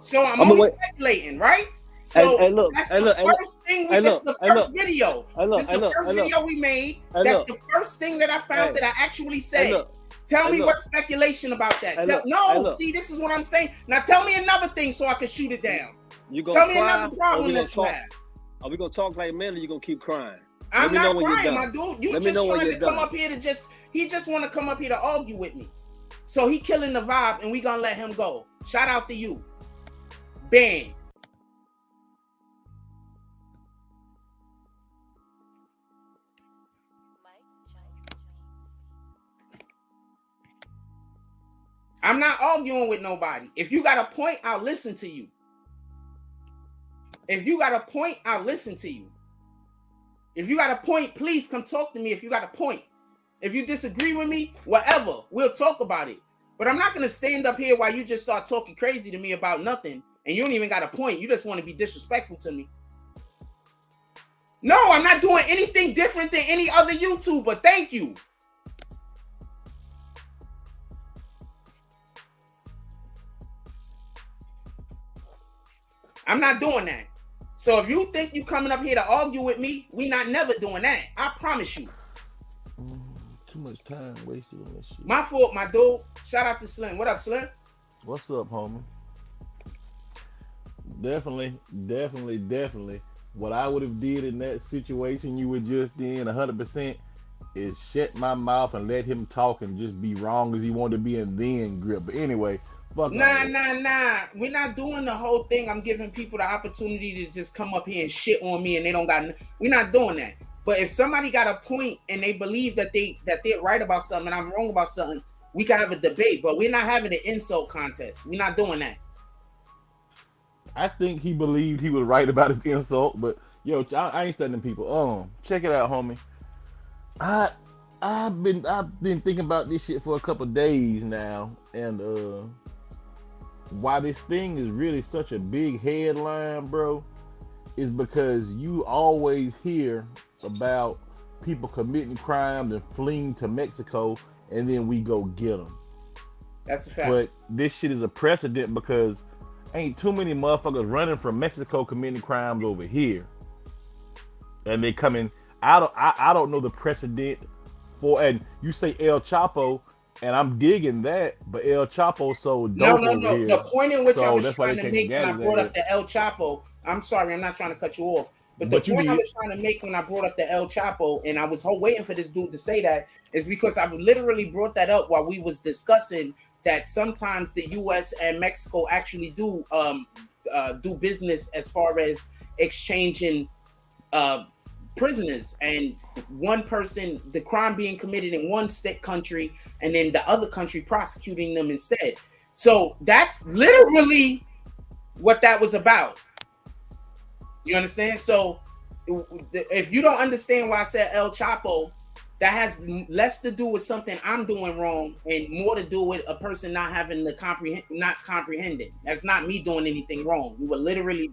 So I'm only speculating, right? So that's the first thing. This is the first video. This is the first video we made. That's the first thing that I found that I actually said. Tell me what speculation about that. See, this is what I'm saying. Now tell me another thing so I can shoot it down. Tell me another problem that you have. Are we gonna talk like men, or you gonna keep crying? I'm not crying, my dude. You just trying to come up here to he just want to come up here to argue with me. So he killing the vibe, and we gonna let him go. Shout out to you. Bang. I'm not arguing with nobody. If you got a point, I'll listen to you. If you got a point, I'll listen to you. If you got a point, please come talk to me if you got a point. If you disagree with me, whatever, we'll talk about it. But I'm not going to stand up here while you just start talking crazy to me about nothing, and you don't even got a point. You just want to be disrespectful to me. No, I'm not doing anything different than any other YouTuber. Thank you. I'm not doing that. So if you think you coming up here to argue with me, we not never doing that. I promise you. Too much time wasted on this shit. My fault, my dude. Shout out to Slim. What up, Slim? What's up, homie? Definitely. What I would have did in that situation you were just in, 100%, is shut my mouth and let him talk and just be wrong as he wanted to be and then grip. But anyway, fuck. Nah. We're not doing the whole thing. I'm giving people the opportunity to just come up here and shit on me, and they don't got. We're not doing that. But if somebody got a point and they believe that they're right about something and I'm wrong about something, we can have a debate. But we're not having an insult contest. We're not doing that. I think he believed he was right about his insult, but yo, I ain't studying people. Check it out, homie. I've been thinking about this shit for a couple days now, and why this thing is really such a big headline, bro, is because you always hear about people committing crimes and fleeing to Mexico, and then we go get them. That's a fact. But this shit is a precedent because ain't too many motherfuckers running from Mexico committing crimes over here, and they coming. I don't know the precedent for, and you say El Chapo, and I'm digging that, but El Chapo sold dope over here. The point in which I was trying to make when I brought up the El Chapo, I'm sorry, I'm not trying to cut you off, but the point I was trying to make when I brought up the El Chapo, and I was waiting for this dude to say that, is because I literally brought that up while we was discussing that sometimes the U.S. and Mexico actually do business as far as exchanging prisoners, and one person, the crime being committed in one state country, and then the other country prosecuting them instead. So that's literally what that was about. You understand? So if you don't understand why I said El Chapo, that has less to do with something I'm doing wrong and more to do with a person not having the not comprehending. That's not me doing anything wrong. We were literally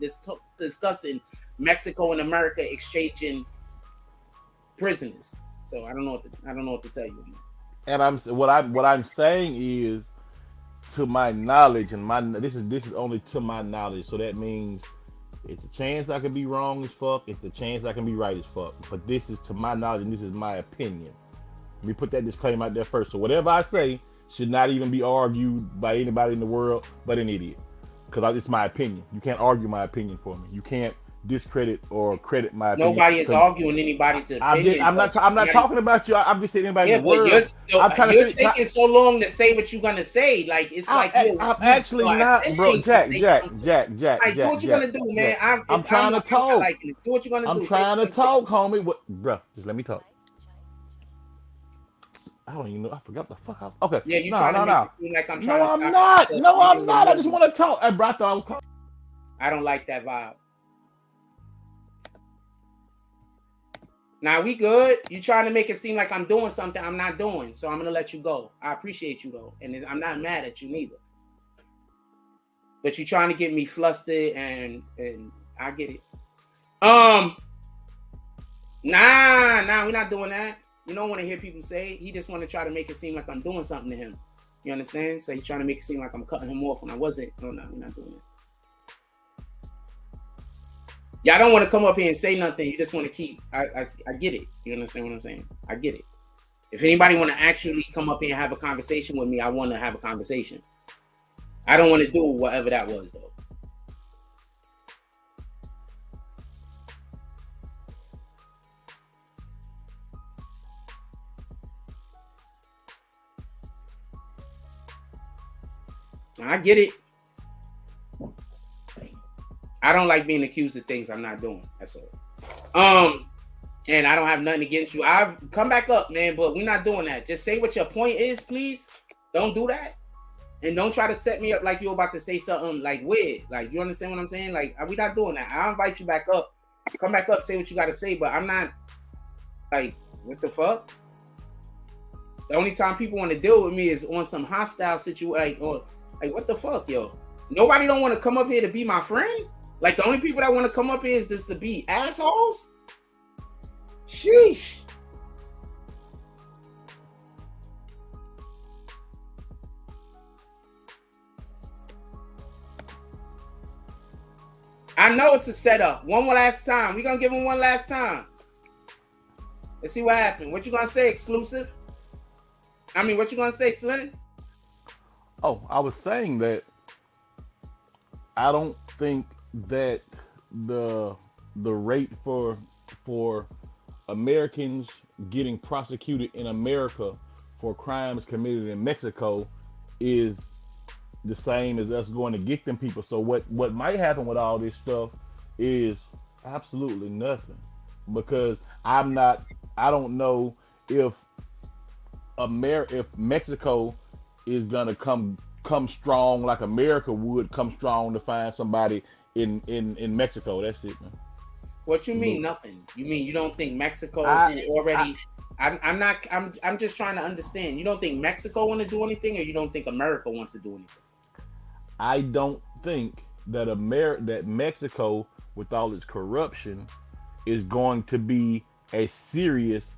discussing Mexico and America exchanging prisoners. So I don't know what to tell you. And what I'm saying is, to my knowledge, and this is only to my knowledge. So that means it's a chance I can be wrong as fuck. It's a chance I can be right as fuck. But this is to my knowledge, and this is my opinion. Let me put that disclaimer out there first. So whatever I say should not even be argued by anybody in the world but an idiot. because it's my opinion. You can't argue my opinion for me. You can't discredit or credit my opinion. Nobody is arguing anybody's opinion. I'm not talking about you. I'm just saying anybody's yeah, word. But I'm trying you're to taking so long to say what you're gonna say. Like it's I'm actually not, bro. Jack. Like, do what you're gonna do, man. I'm trying to talk. Do what you're gonna do. I'm trying to talk, homie. What, bro? Just let me talk. I don't even know. I forgot the fuck. Okay. Yeah, you trying to make it seem like I'm trying to stop. No, I'm not. I just want to talk. Hey, bro, I thought I was talking. I don't like that vibe. Now we good. You trying to make it seem like I'm doing something I'm not doing, so I'm gonna let you go. I appreciate you though, and I'm not mad at you neither. But you trying to get me flustered, and I get it. Nah, we're not doing that. You don't want to hear people say. He just want to try to make it seem like I'm doing something to him. You understand? So he's trying to make it seem like I'm cutting him off when I wasn't. No, we're not doing that. Y'all don't want to come up here and say nothing. You just want to keep. I get it. You understand what I'm saying? I get it. If anybody want to actually come up here and have a conversation with me, I want to have a conversation. I don't want to do whatever that was though. I get it. I don't like being accused of things I'm not doing. That's all. And I don't have nothing against you. I've come back up, man, but we're not doing that. Just say what your point is, please. Don't do that. And don't try to set me up like you're about to say something like weird. Like, you understand what I'm saying? Like, we're not doing that. I'll invite you back up. Come back up, say what you got to say, but I'm not like, what the fuck? The only time people want to deal with me is on some hostile situation, or like, what the fuck, yo? Nobody don't want to come up here to be my friend? Like, the only people that want to come up here is just to be assholes? Sheesh. I know it's a setup. One more last time. We're going to give him one last time. Let's see what happened. What you going to say, exclusive? I mean, what you going to say, Slim? Oh, I was saying that I don't think that the rate for Americans getting prosecuted in America for crimes committed in Mexico is the same as us going to get them people. So what might happen with all this stuff is absolutely nothing, because I don't know if Mexico is gonna come strong like America would come strong to find somebody in Mexico. That's it, man. What you mean nothing? You mean you don't think Mexico already? I'm just trying to understand. You don't think Mexico want to do anything, or you don't think America wants to do anything? I don't think that that Mexico, with all its corruption, is going to be as serious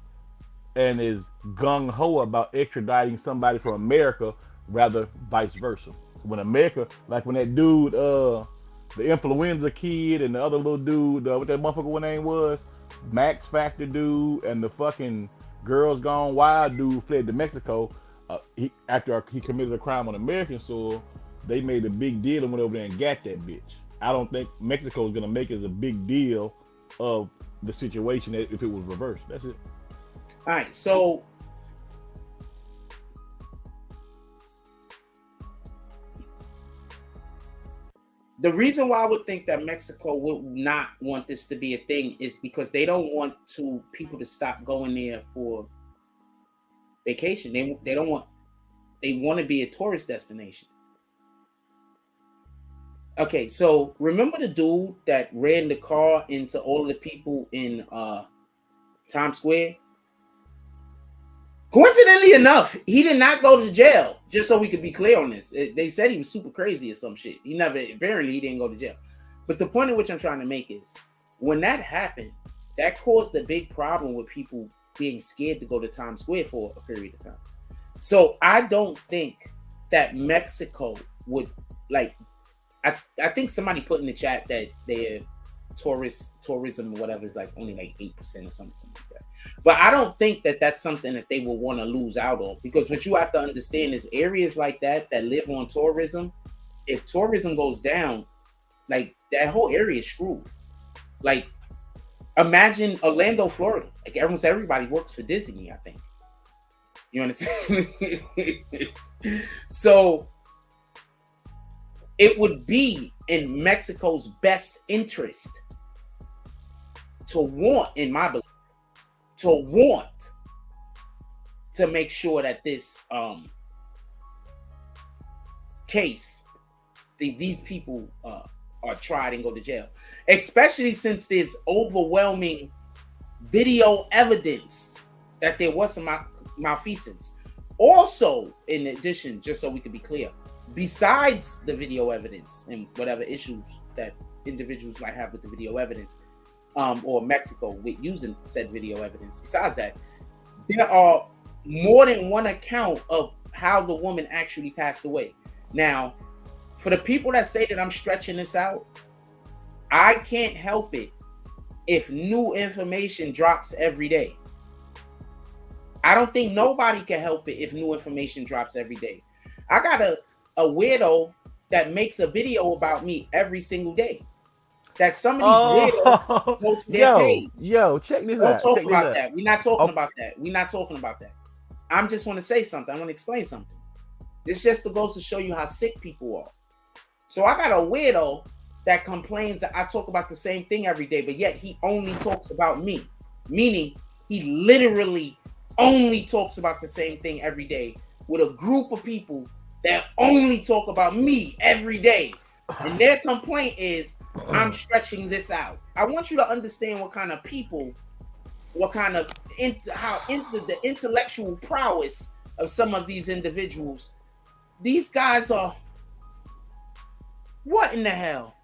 and is gung-ho about extraditing somebody from America, rather vice versa. When America, like when that dude, the influenza kid and the other little dude, what that motherfucker name was, Max Factor dude, and the fucking Girls Gone Wild dude fled to Mexico after he committed a crime on American soil. They made a big deal and went over there and got that bitch. I don't think Mexico is going to make it as a big deal of the situation if it was reversed. That's it. All right, so the reason why I would think that Mexico would not want this to be a thing is because they don't want people to stop going there for vacation. They want to be a tourist destination. Okay, so remember the dude that ran the car into all of the people in Times Square? Coincidentally enough, he did not go to jail, just so we could be clear on this. They said he was super crazy or some shit. Apparently he didn't go to jail. But the point at which I'm trying to make is, when that happened, that caused a big problem with people being scared to go to Times Square for a period of time. So I don't think that Mexico would, like, I think somebody put in the chat that their tourism or whatever is like only like 8% or something like that. But I don't think that that's something that they will want to lose out on, because what you have to understand is areas like that live on tourism, if tourism goes down, like that whole area is screwed. Like, imagine Orlando, Florida. Like everybody works for Disney, I think. You understand? So it would be in Mexico's best interest to want, in my belief, to make sure that this case, these people are tried and go to jail, especially since there's overwhelming video evidence that there was some malfeasance. Also, in addition, just so we can be clear, besides the video evidence and whatever issues that individuals might have with the video evidence, or Mexico with using said video evidence, besides that, there are more than one account of how the woman actually passed away. Now, for the people that say that I'm stretching this out, I can't help it if new information drops every day. I don't think nobody can help it if new information drops every day. I got a weirdo that makes a video about me every single day. That some of these weirdos go to their page. Yo, check this out. Don't talk about that. We're not talking about that. We're not talking about that. I'm just want to say something. I want to explain something. This just goes to show you how sick people are. So I got a weirdo that complains that I talk about the same thing every day, but yet he only talks about me. Meaning he literally only talks about the same thing every day with a group of people that only talk about me every day. And their complaint is, I'm stretching this out. I want you to understand what kind of people, what kind of, the intellectual prowess of some of these individuals. These guys are, what in the hell?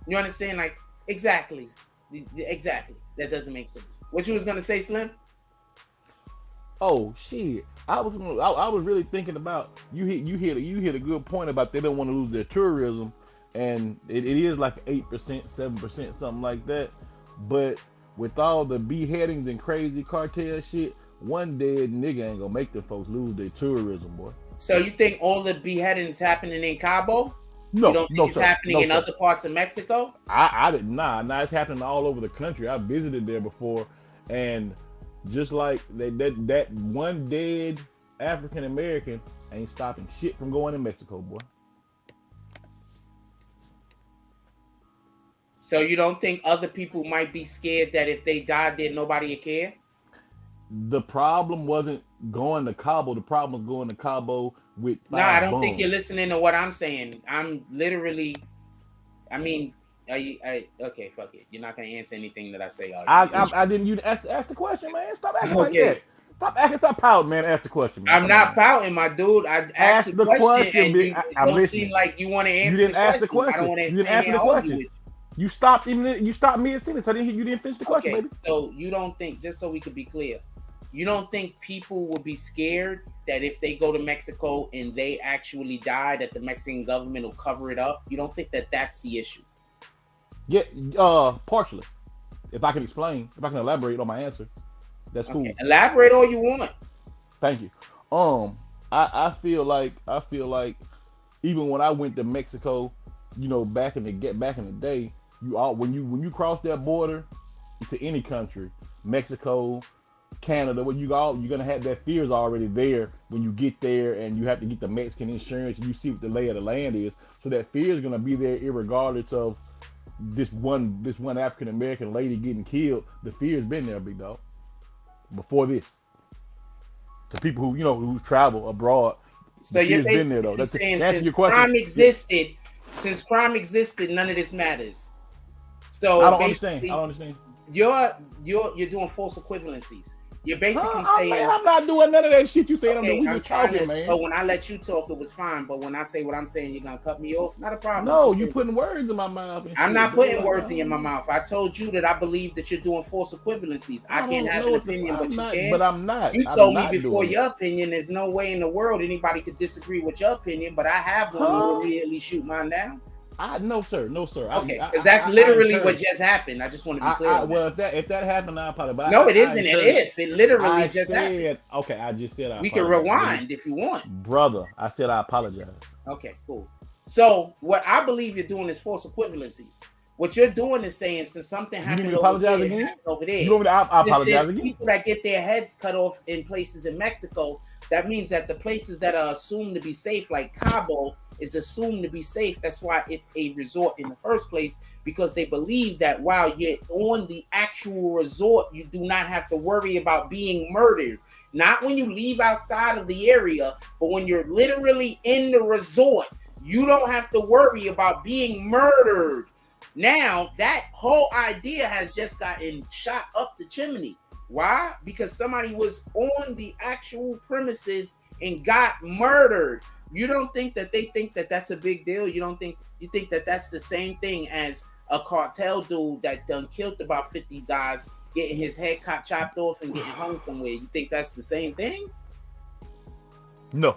You understand? Like, exactly. That doesn't make sense. What you was gonna say, Slim? Oh shit! I was really thinking about you hit a good point about they don't want to lose their tourism, and it is like 8%, 7%, something like that. But with all the beheadings and crazy cartel shit, one dead nigga ain't gonna make them folks lose their tourism, boy. So you think all the beheadings happening in Cabo? No, you don't think it's happening in other parts of Mexico? I didn't. Nah, it's happening all over the country. I visited there before, and just like that one dead African American ain't stopping shit from going to Mexico, boy. So you don't think other people might be scared that if they died there, nobody would care? The problem wasn't going to Cabo. The problem was going to Cabo with No, I don't think you're listening to what I'm saying. I'm literally, I mean, okay, fuck it. You're not gonna answer anything that I say. I didn't. You ask the question, man. Stop acting like that. Stop pouting, man. Ask the question, man. I'm not pouting, my dude. I asked the question, and you don't seem like you want to answer. You didn't ask the question. I don't want to answer the question. You stopped mid-sentence. You didn't finish the question, baby. So you don't think, just so we could be clear, you don't think people would be scared that if they go to Mexico and they actually die, that the Mexican government will cover it up? You don't think that that's the issue? Yeah, partially. If I can explain, if I can elaborate on my answer, that's cool. Elaborate all you want. Thank you. I feel like even when I went to Mexico, you know, back in the day, when you cross that border to any country, Mexico, Canada, where you're gonna have that fears already there when you get there, and you have to get the Mexican insurance, and you see what the lay of the land is. So that fear is gonna be there irregardless of this one African American lady getting killed. The fear's been there, big dog, before this. To people who travel abroad. So you're basically saying since crime existed, none of this matters. So I don't understand. You're doing false equivalencies. You're basically saying, man, I'm not doing none of that shit you saying. Okay, we just talking, man. But when I let you talk, it was fine. But when I say what I'm saying, you're gonna cut me off. Not a problem. No, you putting words in my mouth. I'm not putting words in my mouth. I told you that I believe that you're doing false equivalencies. I can't have an opinion, but you can. But I'm not. You told me before your opinion. There's no way in the world anybody could disagree with your opinion. But I have one. You immediately shoot mine down. No, sir. No, sir. Okay, because that's literally what just happened. I just want to be clear. Well, if that happened, I apologize. But no, it isn't. It literally just happened. Okay, I just said I we apologize. can rewind if you want, brother. I said I apologize. Okay, cool. So what I believe you're doing is false equivalencies. What you're doing is saying since something happened over there, you want me to I apologize again? People that get their heads cut off in places in Mexico, that means that the places that are assumed to be safe, like Cabo, is assumed to be safe. That's why it's a resort in the first place, because they believe that while you're on the actual resort, you do not have to worry about being murdered. Not when you leave outside of the area, but when you're literally in the resort, you don't have to worry about being murdered. Now, that whole idea has just gotten shot up the chimney. Why? Because somebody was on the actual premises and got murdered. You don't think that they think that that's a big deal? You think that that's the same thing as a cartel dude that done killed about 50 guys, getting his head chopped off and getting hung somewhere? You think that's the same thing? No.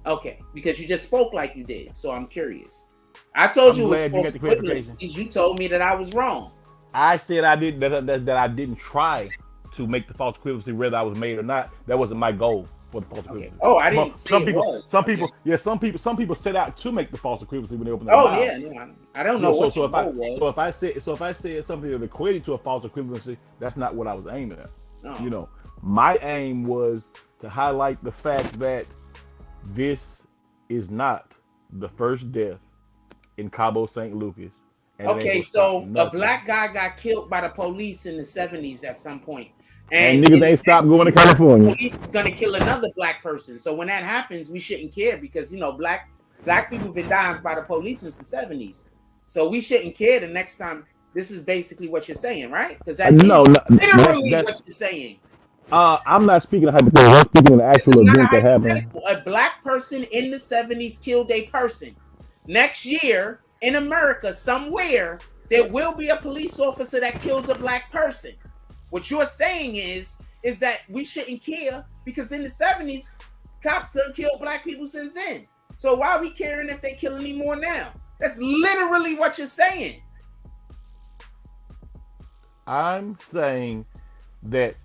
Okay, because you just spoke like you did, so I'm curious. I told you it was false equivalencies. You told me that I was wrong. I said I did that I didn't try to make the false equivalency, whether I was made or not. That wasn't my goal for the false equivalency. Oh, I didn't say some people set out to make the false equivalency when they open their mouth. Yeah, no, I don't know what your goal was. So if I said something that equated to a false equivalency, that's not what I was aiming at. Oh. You know, my aim was to highlight the fact that this is not the first death in Cabo St. Lucas. Okay, so a black guy got killed by the police in the 70s at some point. And niggas ain't stopped going to California. The police is going to kill another black person. So when that happens, we shouldn't care because, you know, black people have been dying by the police since the 70s. So we shouldn't care the next time. This is basically what you're saying, right? Because that's literally what you're saying. I'm not speaking of hypothetical. I'm speaking of the actual event that happened. A black person in the 70s killed a person. Next year, in America, somewhere, there will be a police officer that kills a black person. What you're saying is that we shouldn't care because in the 70s, cops have killed black people since then. So why are we caring if they kill any more now? That's literally what you're saying. I'm saying that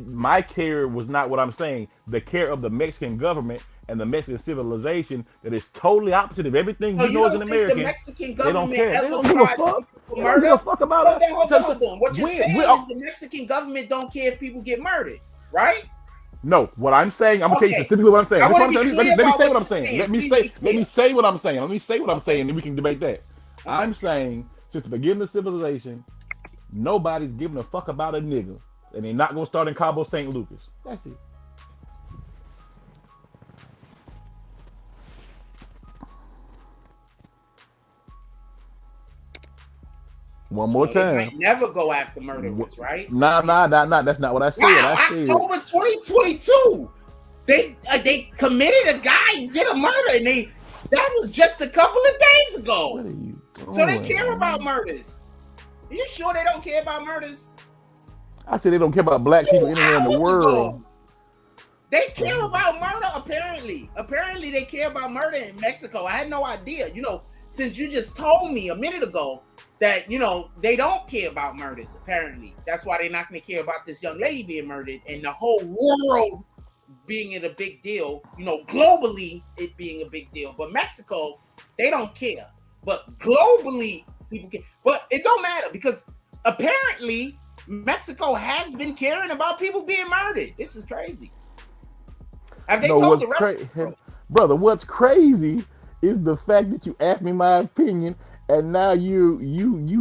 my care was not what I'm saying. The care of the Mexican government and the Mexican civilization that is totally opposite of everything you know as an American. The Mexican government they don't give a fuck. They don't give a fuck about it. Hold on. What you're saying is the Mexican government don't care if people get murdered, right? No, what I'm saying, I'm telling you specifically what I'm saying. Let me say what I'm saying. Let me say what I'm saying. Let me say what I'm saying, and then we can debate that. I'm saying since the beginning of civilization, nobody's giving a fuck about a nigga, and they're not gonna start in Cabo St. Lucas. That's it. One more time. They might never go after murderers, right? Nah. That's not what I said. Wow, October 2022. They committed a guy, did a murder, and that was just a couple of days ago. What are you doing? So they care about murders. Are you sure they don't care about murders? I said they don't care about black people anywhere in the world. They care about murder, apparently. Apparently they care about murder in Mexico. I had no idea. You know, since you just told me a minute ago that, you know, they don't care about murders, apparently. That's why they're not going to care about this young lady being murdered and the whole world being a big deal, you know, globally it being a big deal. But Mexico, they don't care. But globally, people care. But it don't matter because apparently Mexico has been caring about people being murdered. This is crazy. Have they told the rest of the world? Brother, what's crazy is the fact that you asked me my opinion and now you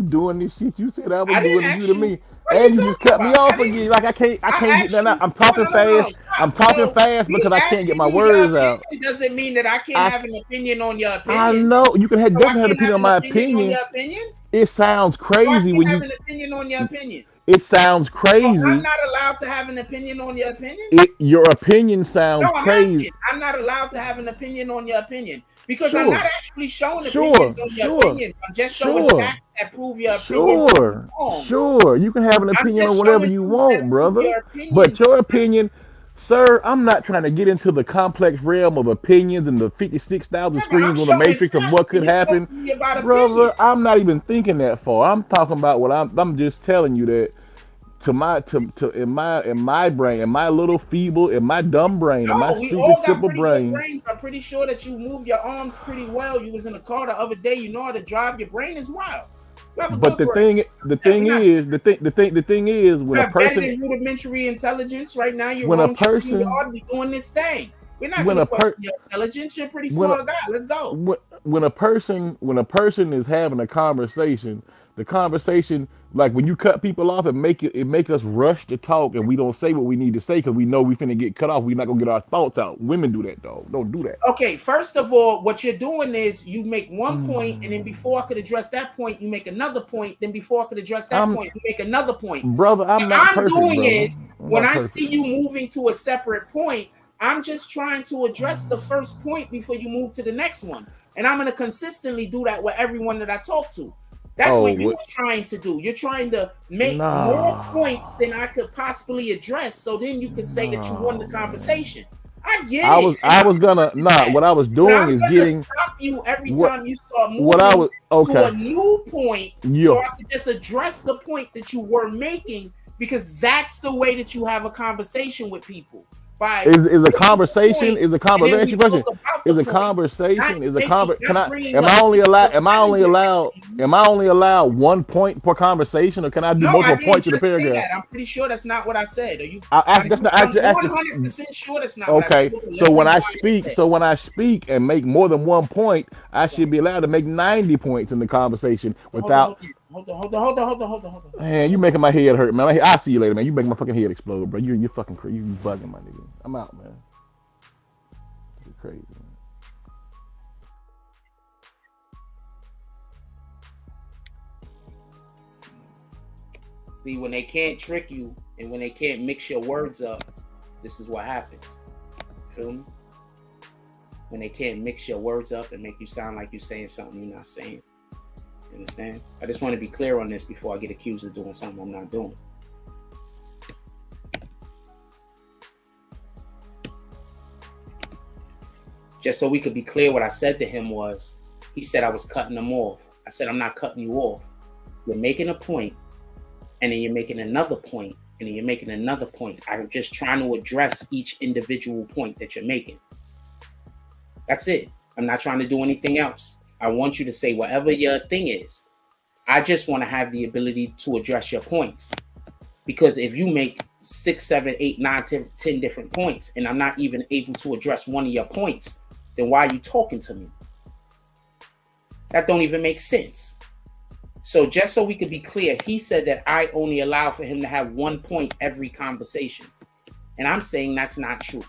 doing this shit you said I was doing to you to me. And you just cut me off again. Like I can't get that out. I'm talking fast. I'm talking fast because I can't get my words out. It doesn't mean that I can't have an opinion on your opinion. I know you can definitely have an opinion on my opinion. It sounds crazy when you have an opinion on your opinion. It sounds crazy. I'm not allowed to have an opinion on your opinion. Your opinion sounds crazy. I'm not allowed to have an opinion on your opinion. Because I'm not actually showing opinions on your opinions. I'm just showing facts that prove your opinions wrong. Sure, you can have an opinion on whatever you want, brother. But your opinion Sir, I'm not trying to get into the complex realm of opinions and the 56,000 Yeah, but I'm screens on the showing matrix of facts, what and could you happen. talking to me about Brother, opinion. I'm not even thinking that far. I'm talking about what I'm just telling you that to in my brain, in my little feeble, in my dumb brain, in my No, we stupid all got simple pretty good brain. brains. I'm pretty sure that you move your arms pretty well. You was in the car the other day. You know how to drive. Your brain is wild. You have a But good brain. the Yeah, we're thing not is, the thing is, you have better than rudimentary intelligence. Right now, you're when a roaming through the person, yard. We're doing this thing. We're not when going to a question per, your intelligence. You're a pretty when a, smart guy. Let's go. when a person is having a conversation, the conversation, like when you cut people off and make us rush to talk and we don't say what we need to say because we know we finna get cut off. We're not gonna get our thoughts out. Women do that, dog. Don't do that. Okay, first of all, what you're doing is you make one point, and then Mm. before I could address that point, you make another point. Then before I could address that I'm point, you make another point. brother. I'm What not I'm perfect, doing brother. is I'm when not I perfect. see you moving to a separate point, I'm just trying to address the first point before you move to the next one. And I'm going to consistently do that with everyone that I talk to. That's Oh, what you're what? trying to do. You're trying to make more points Nah, than I could possibly address. So then you could say that you won the no, man. conversation. I get it. And I I'm was gonna fine with nah. that. What I was But doing I'm is gonna getting stop you every what time you start what I moving was to a okay. new point so Yeah. I can just address the point that you were making because that's the way that you have a conversation with people. By Is a making the conversation point is a and conver Let then me ask we you a question. talk about the Is a point. Not conversation is a making conver Can not I bringing up six or am I seven only different allowed things. one point per conversation, or can I do No, I multiple didn't points in a just say paragraph? that. I'm pretty sure that's not what I said. Are you? I ask I'm That's not I'm actually asking. 100% sure that's not what I said. Okay, Okay, so let's when rewind I what speak, you and make more than one point, I said. should be allowed to make 90 points in the conversation Hold on, without. hold on, Man, you hold on. making my head hurt, man. I'll see you later, man. You make my fucking head explode, bro. You fucking crazy. You bugging, my nigga. I'm out, man. You're crazy, man. See, when they can't trick you and when they can't mix your words up, this is what happens. Feel me? When they can't mix your words up and make you sound like you're saying something you're not saying. You understand? I just want to be clear on this before I get accused of doing something I'm not doing. Just so we could be clear, what I said to him was, he said I was cutting him off. I said, I'm not cutting you off. You're making a point, and then you're making another point, and then you're making another point. I'm just trying to address each individual point that you're making. That's it. I'm not trying to do anything else. I want you to say whatever your thing is. I just want to have the ability to address your points. Because if you make 6, 7, 8, 9, 10 different points, and I'm not even able to address one of your points, then why are you talking to me? That don't even make sense. So just so we could be clear, he said that I only allow for him to have one point every conversation. And I'm saying that's not true.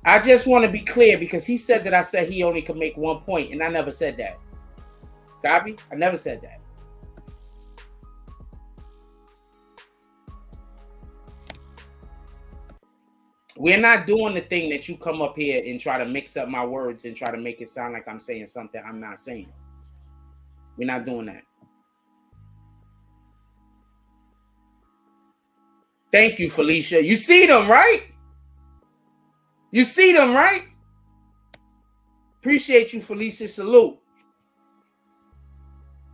I just want to be clear because he said that I said he only could make one point, and I never said that. Copy? I never said that. We're not doing the thing that you come up here and try to mix up my words and try to make it sound like I'm saying something I'm not saying. We're not doing that. Thank you, Felicia. You see them, right? You see them, right? Appreciate you, Felicia. Salute.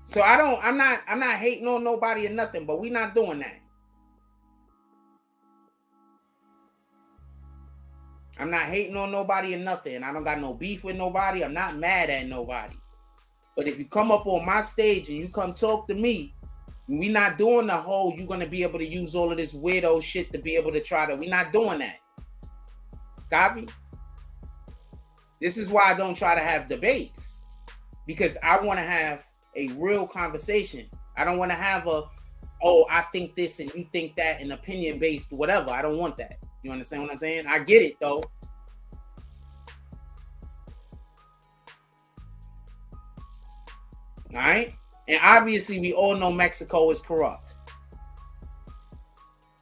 So I'm not hating on nobody or nothing, but we're not doing that. I'm not hating on nobody or nothing. I don't got no beef with nobody. I'm not mad at nobody. But if you come up on my stage and you come talk to me, We not doing the whole you're gonna be able to use all of this weirdo shit to be able to try to. We not doing that. Copy? This is why I don't try to have debates, because I want to have a real conversation. I don't want to have a, oh, I think this and you think that, and opinion based whatever. I don't want that. You understand what I'm saying? I get it though. All right? And obviously we all know Mexico is corrupt.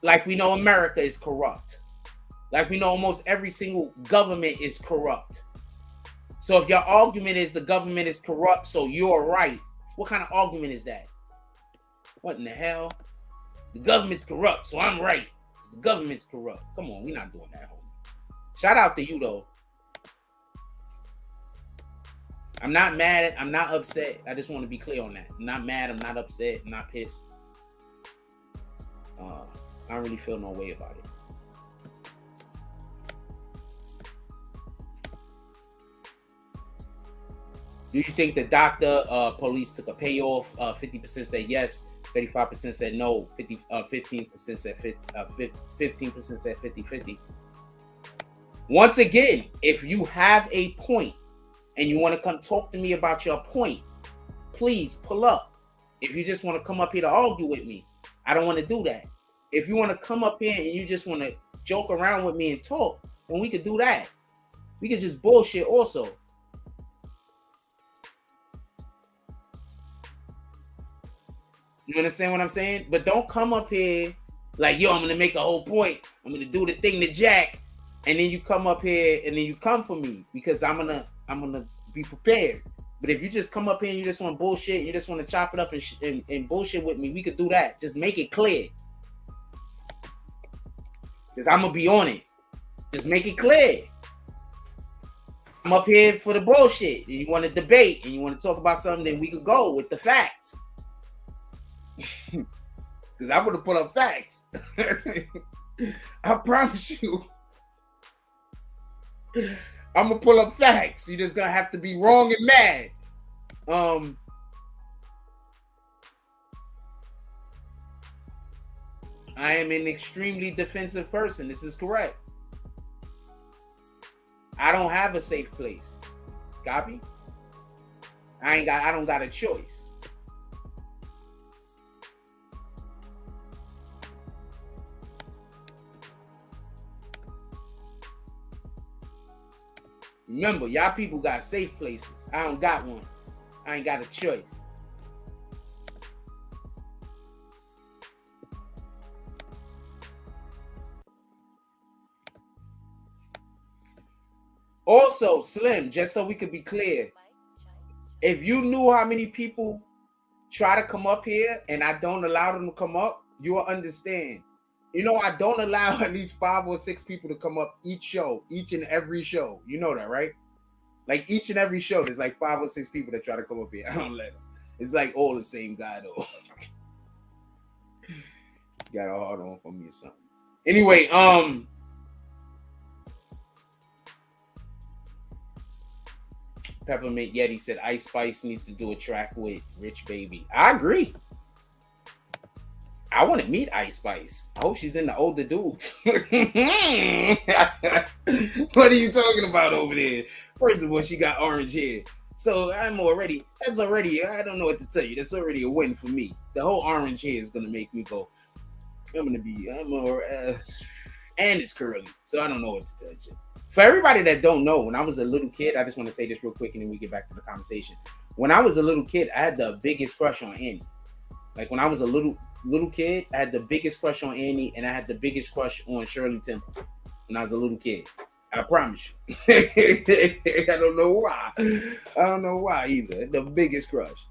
Like we know America is corrupt. Like we know almost every single government is corrupt. So if your argument is the government is corrupt, so you're right, what kind of argument is that? What in the hell? The government's corrupt, so I'm right. The government's corrupt. Come on, we're not doing that, homie. Shout out to you, though. I'm not mad. I'm not upset. I just want to be clear on that. I'm not mad. I'm not upset. I'm not pissed. I don't really feel no way about it. Do you think the doctor, police took a payoff? 50% said yes, 35% said no, 15% said 15% said 50-50. Once again, if you have a point and you want to come talk to me about your point, please pull up. If you just want to come up here to argue with me, I don't want to do that. If you want to come up here and you just want to joke around with me and talk, then we could do that. We could just bullshit also. You understand what I'm saying? But don't come up here like, yo, I'm going to make a whole point. I'm going to do the thing to Jack. And then you come up here and then you come for me because I'm going to be prepared. But if you just come up here and you just want bullshit, you just want to chop it up and bullshit with me, we could do that. Just make it clear. Because I'm going to be on it. Just make it clear. I'm up here for the bullshit. And you want to debate and you want to talk about something, then we could go with the facts. Because I'm going to pull up facts. I promise you. I'm going to pull up facts. You're just going to have to be wrong and mad. I am an extremely defensive person. This is correct. I don't have a safe place. Copy? I don't got a choice. Remember, y'all people got safe places. I don't got one. I ain't got a choice. Also, Slim, just so we could be clear, if you knew how many people try to come up here and I don't allow them to come up, you will understand. You know, I don't allow at least 5 or 6 people to come up each and every show. You know that, right? Like each and every show, there's like 5 or 6 people that try to come up here. I don't let them. It's like all the same guy though. Got a hard on for me or something. Anyway, Peppermint Yeti said Ice Spice needs to do a track with Rich Baby. I agree. I want to meet Ice Spice. I hope she's in the older dudes. What are you talking about over there? First of all, she got orange hair. So I don't know what to tell you. That's already a win for me. The whole orange hair is going to make me go, and it's curly. So I don't know what to tell you. For everybody that don't know, when I was a little kid, I just want to say this real quick and then we get back to the conversation. When I was a little kid, I had the biggest crush on Annie. Like when I was a little kid, I had the biggest crush on Annie and I had the biggest crush on Shirley Temple when I was a little kid. I promise you. I don't know why. I don't know why either. The biggest crush.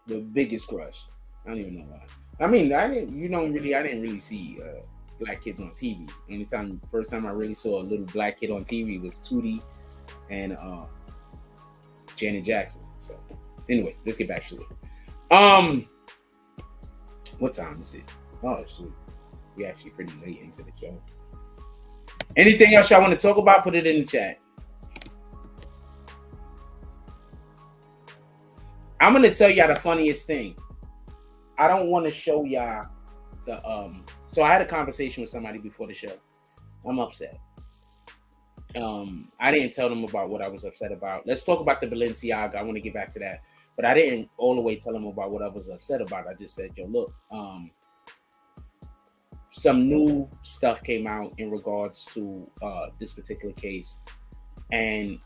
The biggest crush. I don't even know why. I mean, I didn't really see black kids on TV. First time I really saw a little black kid on TV was Tootie and Janet Jackson. So anyway, let's get back to it. What time is it? Oh shit. We actually pretty late into the show. Anything else y'all want to talk about? Put it in the chat. I'm gonna tell y'all the funniest thing. I don't want to show y'all the So I had a conversation with somebody before the show. I'm upset. I didn't tell them about what I was upset about. Let's talk about the Balenciaga. I want to get back to that, but I didn't all the way tell them about what I was upset about. I just said, yo, look, some new stuff came out in regards to this particular case, and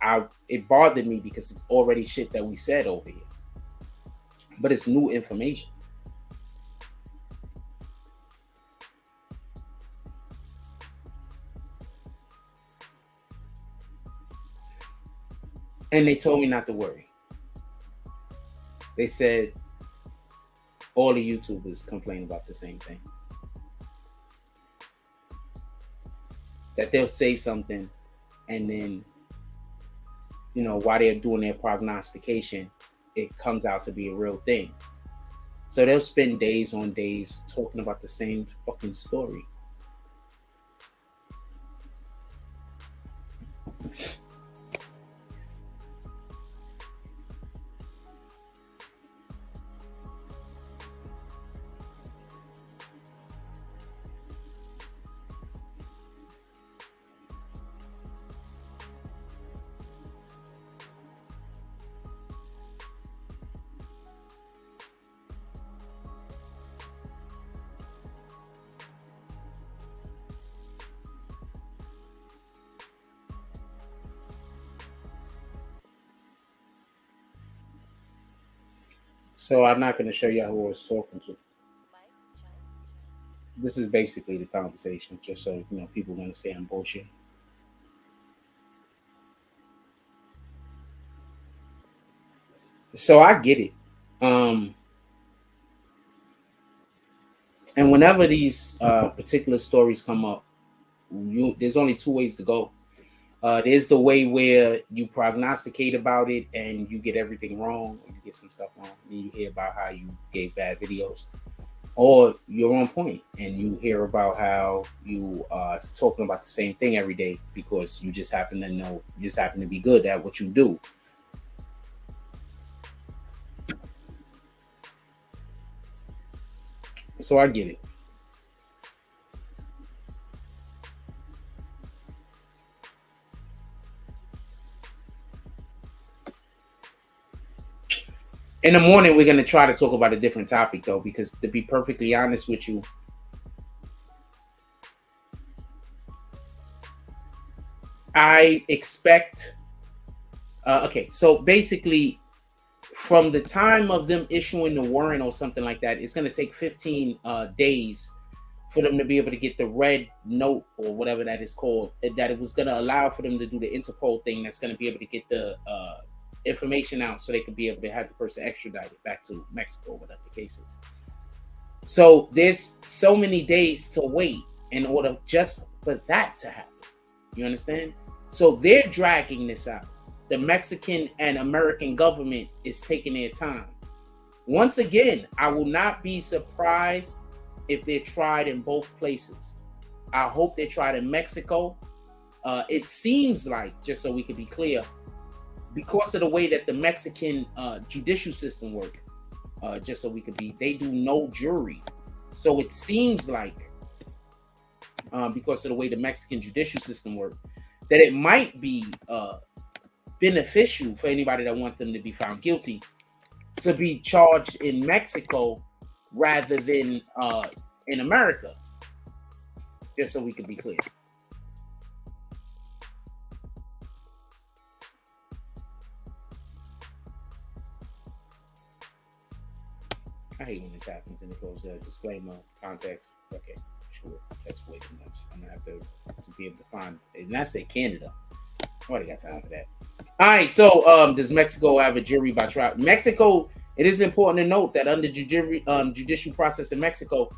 it bothered me because it's already shit that we said over here, but it's new information. And they told me not to worry. They said all the YouTubers complain about the same thing. That they'll say something and then, you know, while they're doing their prognostication, it comes out to be a real thing. So they'll spend days on days talking about the same fucking story. So I'm not going to show you who I was talking to. This is basically the conversation, just so you know people want to say I'm bullshit. So I get it. And whenever these particular stories come up, there's only two ways to go. There's the way where you prognosticate about it and you get everything wrong, or you get some stuff wrong, and you hear about how you gave bad videos, or you're on point and you hear about how you are talking about the same thing every day because you just happen to know, you just happen to be good at what you do. So I get it. In the morning, we're going to try to talk about a different topic, though, because to be perfectly honest with you, I expect, okay, so basically, from the time of them issuing the warrant or something like that, it's going to take 15 days for them to be able to get the red note or whatever that is called, that it was going to allow for them to do the Interpol thing that's going to be able to get the information out so they could be able to have the person extradited back to Mexico, whatever the case is. So there's so many days to wait in order just for that to happen. You understand? So they're dragging this out. The Mexican and American government is taking their time. Once again, I will not be surprised if they're tried in both places. I hope they're tried in Mexico. It seems like, just so we can be clear, because of the way that the Mexican judicial system works, just so we could be, they do no jury. So it seems like, because of the way the Mexican judicial system works, that it might be beneficial for anybody that wants them to be found guilty to be charged in Mexico rather than in America, just so we can be clear. I hate when this happens and it goes disclaimer, context. Okay, sure, that's way too much. I'm gonna have to be able to find, and I say Canada. Nobody got time for that. All right, so does Mexico have a jury by trial? Mexico, it is important to note that under judicial process in Mexico,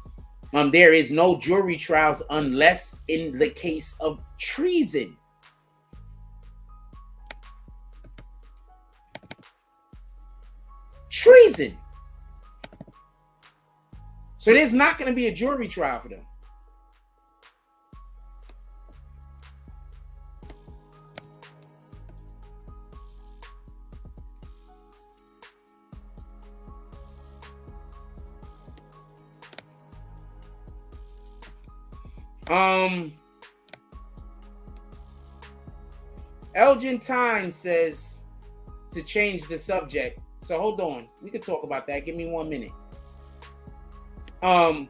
there is no jury trials unless in the case of treason. Treason. So there's not going to be a jury trial for them. Um, Elgin Tyne says to change the subject. So hold on, we can talk about that. Give me 1 minute. I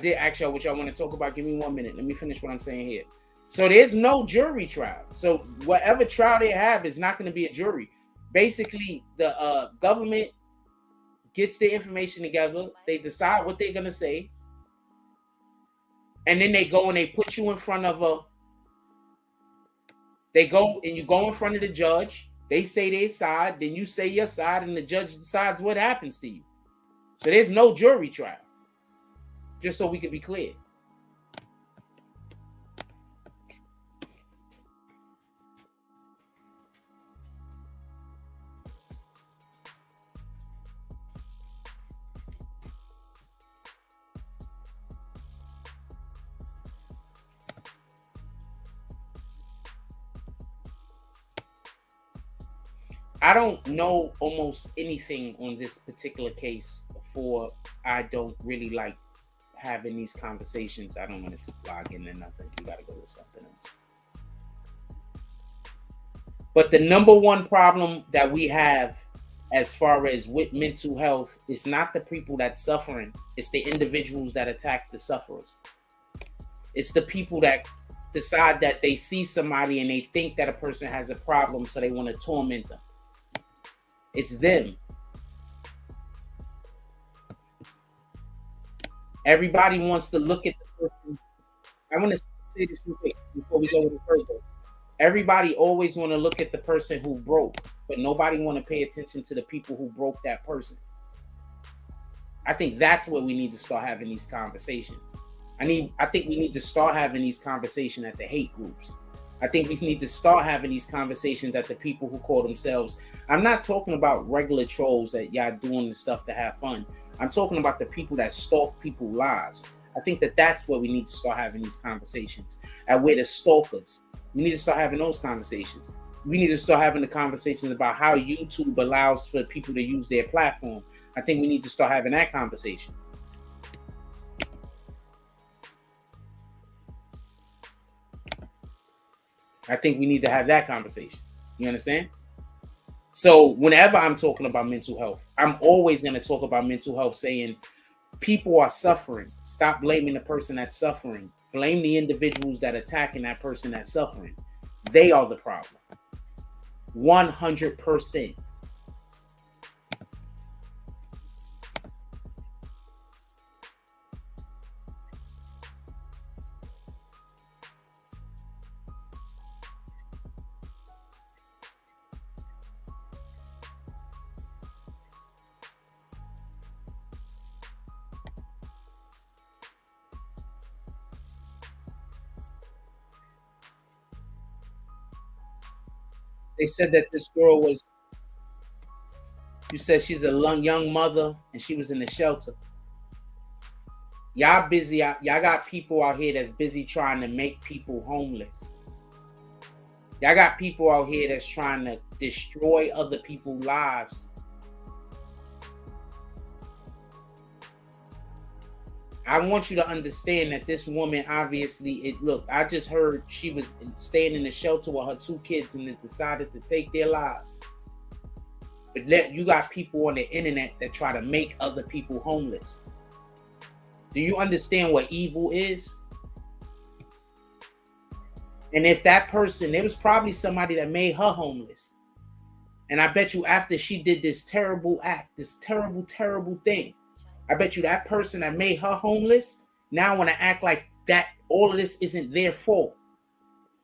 did ask y'all what y'all want to talk about. Give me 1 minute. Let me finish what I'm saying here. So there's no jury trial. So whatever trial they have is not going to be a jury. Basically, the government gets the information together. They decide what they're going to say. And then they go and they put you in front of a... They go and you go in front of the judge. They say their side. Then you say your side. And the judge decides what happens to you. So there's no jury trial. Just so we can be clear. I don't know almost anything on this particular case, for I don't really like having these conversations. I don't want to log in and nothing. You gotta go with something else. But the number one problem that we have as far as with mental health is not the people that's suffering, it's the individuals that attack the sufferers. It's the people that decide that they see somebody and they think that a person has a problem, so they want to torment them. It's them. Everybody wants to look at the person. I want to say this real quick before we go any further. Everybody always want to look at the person who broke, but nobody want to pay attention to the people who broke that person. I think that's where we need to start having these conversations. I think we need to start having these conversations at the hate groups. I think we need to start having these conversations at the people who call themselves... I'm not talking about regular trolls that y'all doing the stuff to have fun. I'm talking about the people that stalk people's lives. I think that that's where we need to start having these conversations. At where the stalkers. We need to start having those conversations. We need to start having the conversations about how YouTube allows for people to use their platform. I think we need to start having that conversation. I think we need to have that conversation. You understand? So whenever I'm talking about mental health, I'm always going to talk about mental health saying people are suffering. Stop blaming the person that's suffering. Blame the individuals that are attacking that person that's suffering. They are the problem. 100%. They said that this girl was... You said she's a young mother and she was in the shelter. Y'all busy. Y'all got people out here that's busy trying to make people homeless. Y'all got people out here that's trying to destroy other people's lives. I want you to understand that this woman, obviously, look, I just heard she was staying in the shelter with her 2 kids and they decided to take their lives. But you got people on the internet that try to make other people homeless. Do you understand what evil is? And if that person, there was probably somebody that made her homeless. And I bet you after she did this terrible act, this terrible, terrible thing, I bet you that person that made her homeless now want to act like that all of this isn't their fault.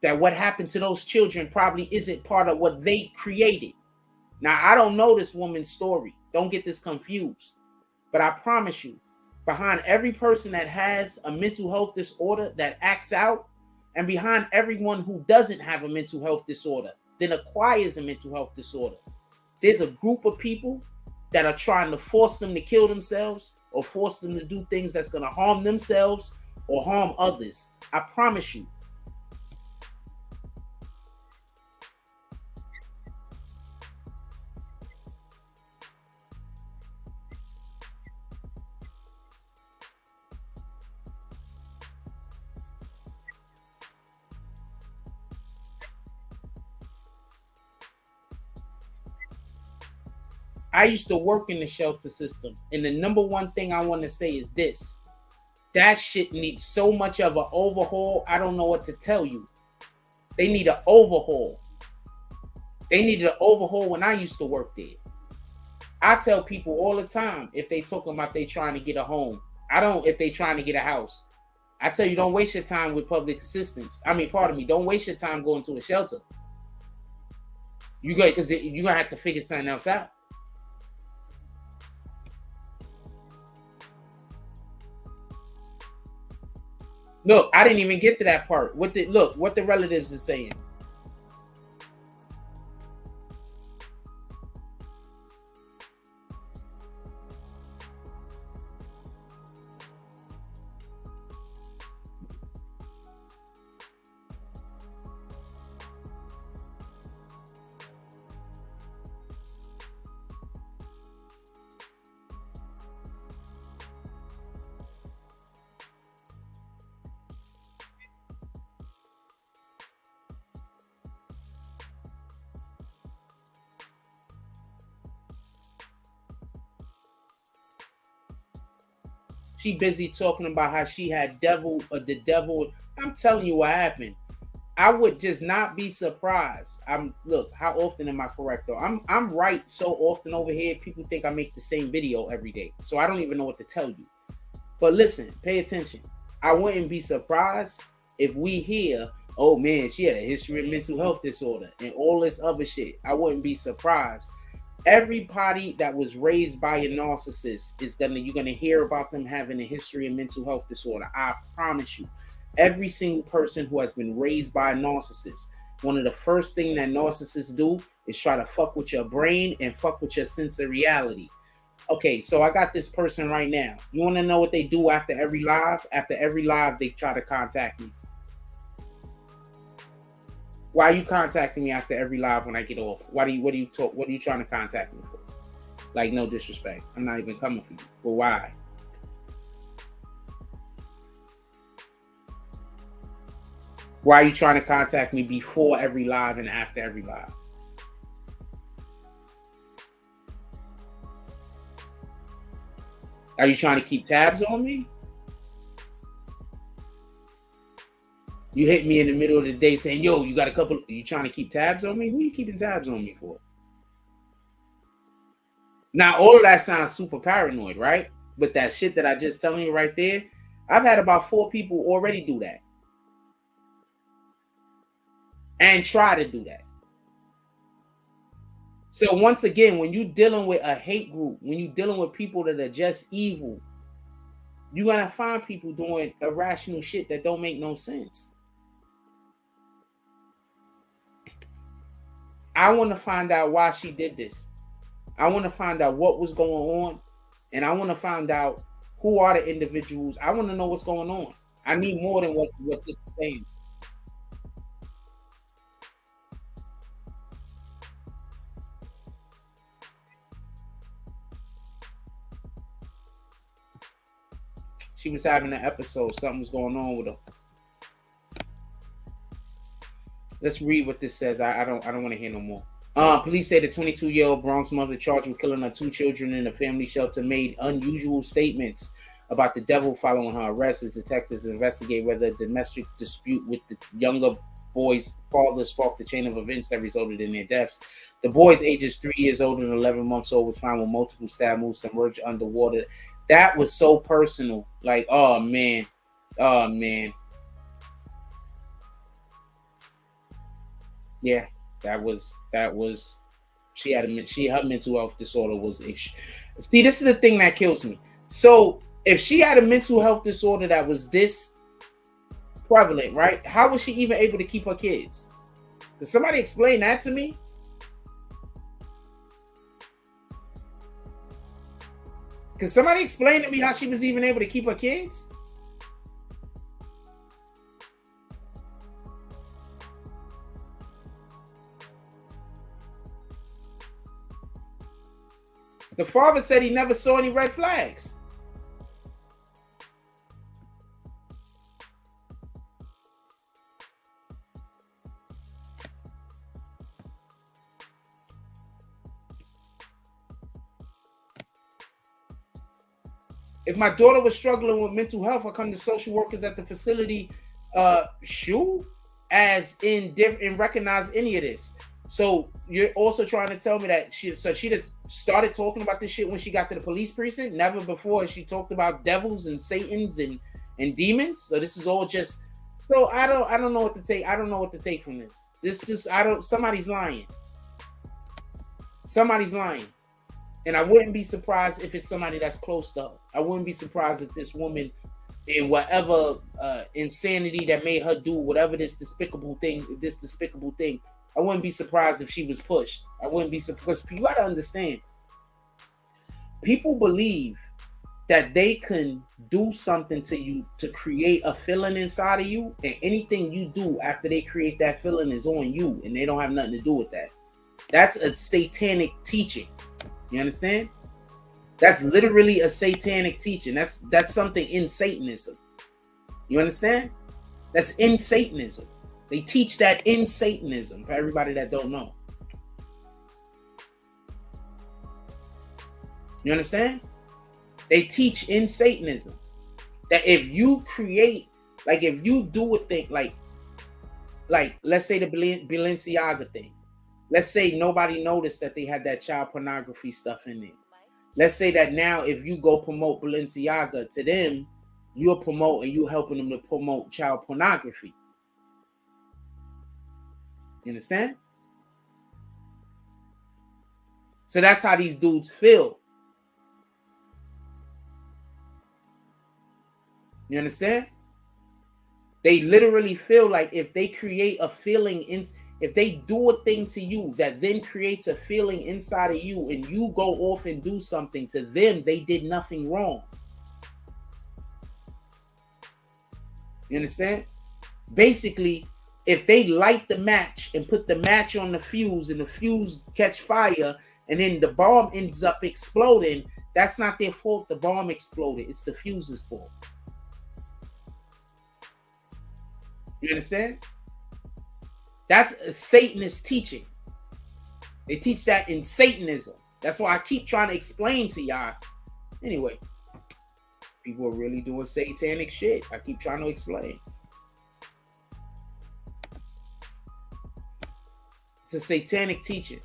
That what happened to those children probably isn't part of what they created. Now, I don't know this woman's story. Don't get this confused. But I promise you, behind every person that has a mental health disorder that acts out, and behind everyone who doesn't have a mental health disorder, then acquires a mental health disorder, there's a group of people that are trying to force them to kill themselves or force them to do things that's going to harm themselves or harm others. I promise you. I used to work in the shelter system, and the number one thing I want to say is this: that shit needs so much of an overhaul. I don't know what to tell you. They need an overhaul. They needed an overhaul when I used to work there. I tell people all the time, if they talking about they trying to get a home, I don't, if they trying to get a house, I tell you, don't waste your time with public assistance. I mean, pardon me, don't waste your time going to a shelter. You got, because you're gonna have to figure something else out. Look, I didn't even get to that part. What the relatives is saying. She busy talking about how she had the devil. I'm telling you what happened. I would just not be surprised. Look, how often am I correct though? I'm right so often over here. People think I make the same video every day. So I don't even know what to tell you. But listen, pay attention. I wouldn't be surprised if we hear, oh man, she had a history of mental health disorder and all this other shit. I wouldn't be surprised. Everybody that was raised by a narcissist you're gonna hear about them having a history of mental health disorder. I promise you. Every single person who has been raised by a narcissist, one of the first things that narcissists do is try to fuck with your brain and fuck with your sense of reality. Okay, so I got this person right now. You want to know what they do after every live? After every live, they try to contact me. Why are you contacting me after every live when I get off? What are you trying to contact me for? Like, no disrespect. I'm not even coming for you. But why? Why are you trying to contact me before every live and after every live? Are you trying to keep tabs on me? You hit me in the middle of the day saying, yo, you got a couple, you trying to keep tabs on me? Who are you keeping tabs on me for? Now, all of that sounds super paranoid, right? But that shit that I just telling you right there, I've had about 4 people already do that. And try to do that. So once again, when you're dealing with a hate group, when you're dealing with people that are just evil, you're going to find people doing irrational shit that don't make no sense. I want to find out why she did this. I want to find out what was going on. And I want to find out who are the individuals. I want to know what's going on. I need more than what this is saying. She was having an episode. Something was going on with her. Let's read what this says. I don't want to hear no more. Police say the 22-year-old Bronx mother charged with killing her 2 children in a family shelter made unusual statements about the devil following her arrest as detectives investigate whether a domestic dispute with the younger boys' father sparked the chain of events that resulted in their deaths. The boys, ages 3 years old and 11 months old, was found with multiple stab wounds submerged underwater. That was so personal. Like, oh man. Yeah, that was her mental health disorder was. See, this is the thing that kills me. So if she had a mental health disorder that was this prevalent, right? How was she even able to keep her kids? Can somebody explain that to me? Can somebody explain to me how she was even able to keep her kids? The father said he never saw any red flags. If my daughter was struggling with mental health, I come to social workers at the facility, shoot, as in and recognize any of this. So you're also trying to tell me that she just started talking about this shit when she got to the police precinct. Never before she talked about devils and satans and demons. So this is all just. So I don't know what to take. I don't know what to take from this. This just somebody's lying. Somebody's lying. And I wouldn't be surprised if it's somebody that's close to her. I wouldn't be surprised if this woman, in whatever insanity that made her do whatever this despicable thing, I wouldn't be surprised if she was pushed. I wouldn't be surprised. You gotta understand, people believe that they can do something to you to create a feeling inside of you, and anything you do after they create that feeling is on you, and they don't have nothing to do with that. That's a satanic teaching. You understand? That's literally a satanic teaching. That's something in Satanism. You understand? That's in Satanism. They teach that in Satanism, for everybody that don't know. You understand? They teach in Satanism that if you create, like if you do a thing, like let's say the Balenciaga thing. Let's say nobody noticed that they had that child pornography stuff in there. Let's say that now if you go promote Balenciaga to them, you're promoting, you're helping them to promote child pornography. You understand? So that's how these dudes feel. You understand? They literally feel like if they create a feeling if they do a thing to you that then creates a feeling inside of you and you go off and do something to them, they did nothing wrong. You understand? Basically, if they light the match and put the match on the fuse and the fuse catch fire and then the bomb ends up exploding, that's not their fault. The bomb exploded. It's the fuse's fault. You understand? That's a Satanist teaching. They teach that in Satanism. That's why I keep trying to explain to y'all. Anyway, people are really doing satanic shit. I keep trying to explain. It's a satanic teaching.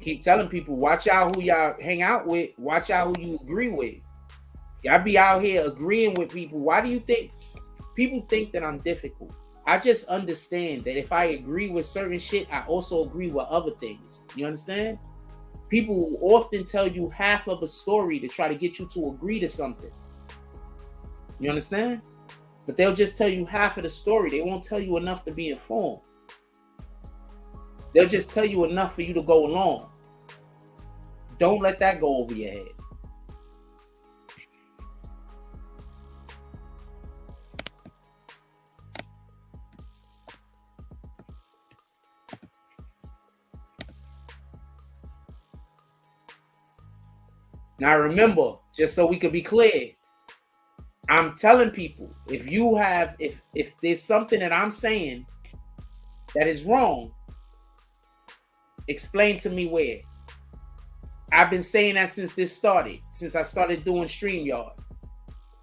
Keep telling people, watch out who y'all hang out with. Watch out who you agree with. Y'all be out here agreeing with people. Why do you think people think that I'm difficult? I just understand that if I agree with certain shit, I also agree with other things. You understand? People will often tell you half of a story to try to get you to agree to something. You understand? But they'll just tell you half of the story. They won't tell you enough to be informed. They'll just tell you enough for you to go along. Don't let that go over your head. Now remember, just so we can be clear, I'm telling people, if there's something that I'm saying that is wrong, explain to me where. I've been saying that since this started, since I started doing StreamYard.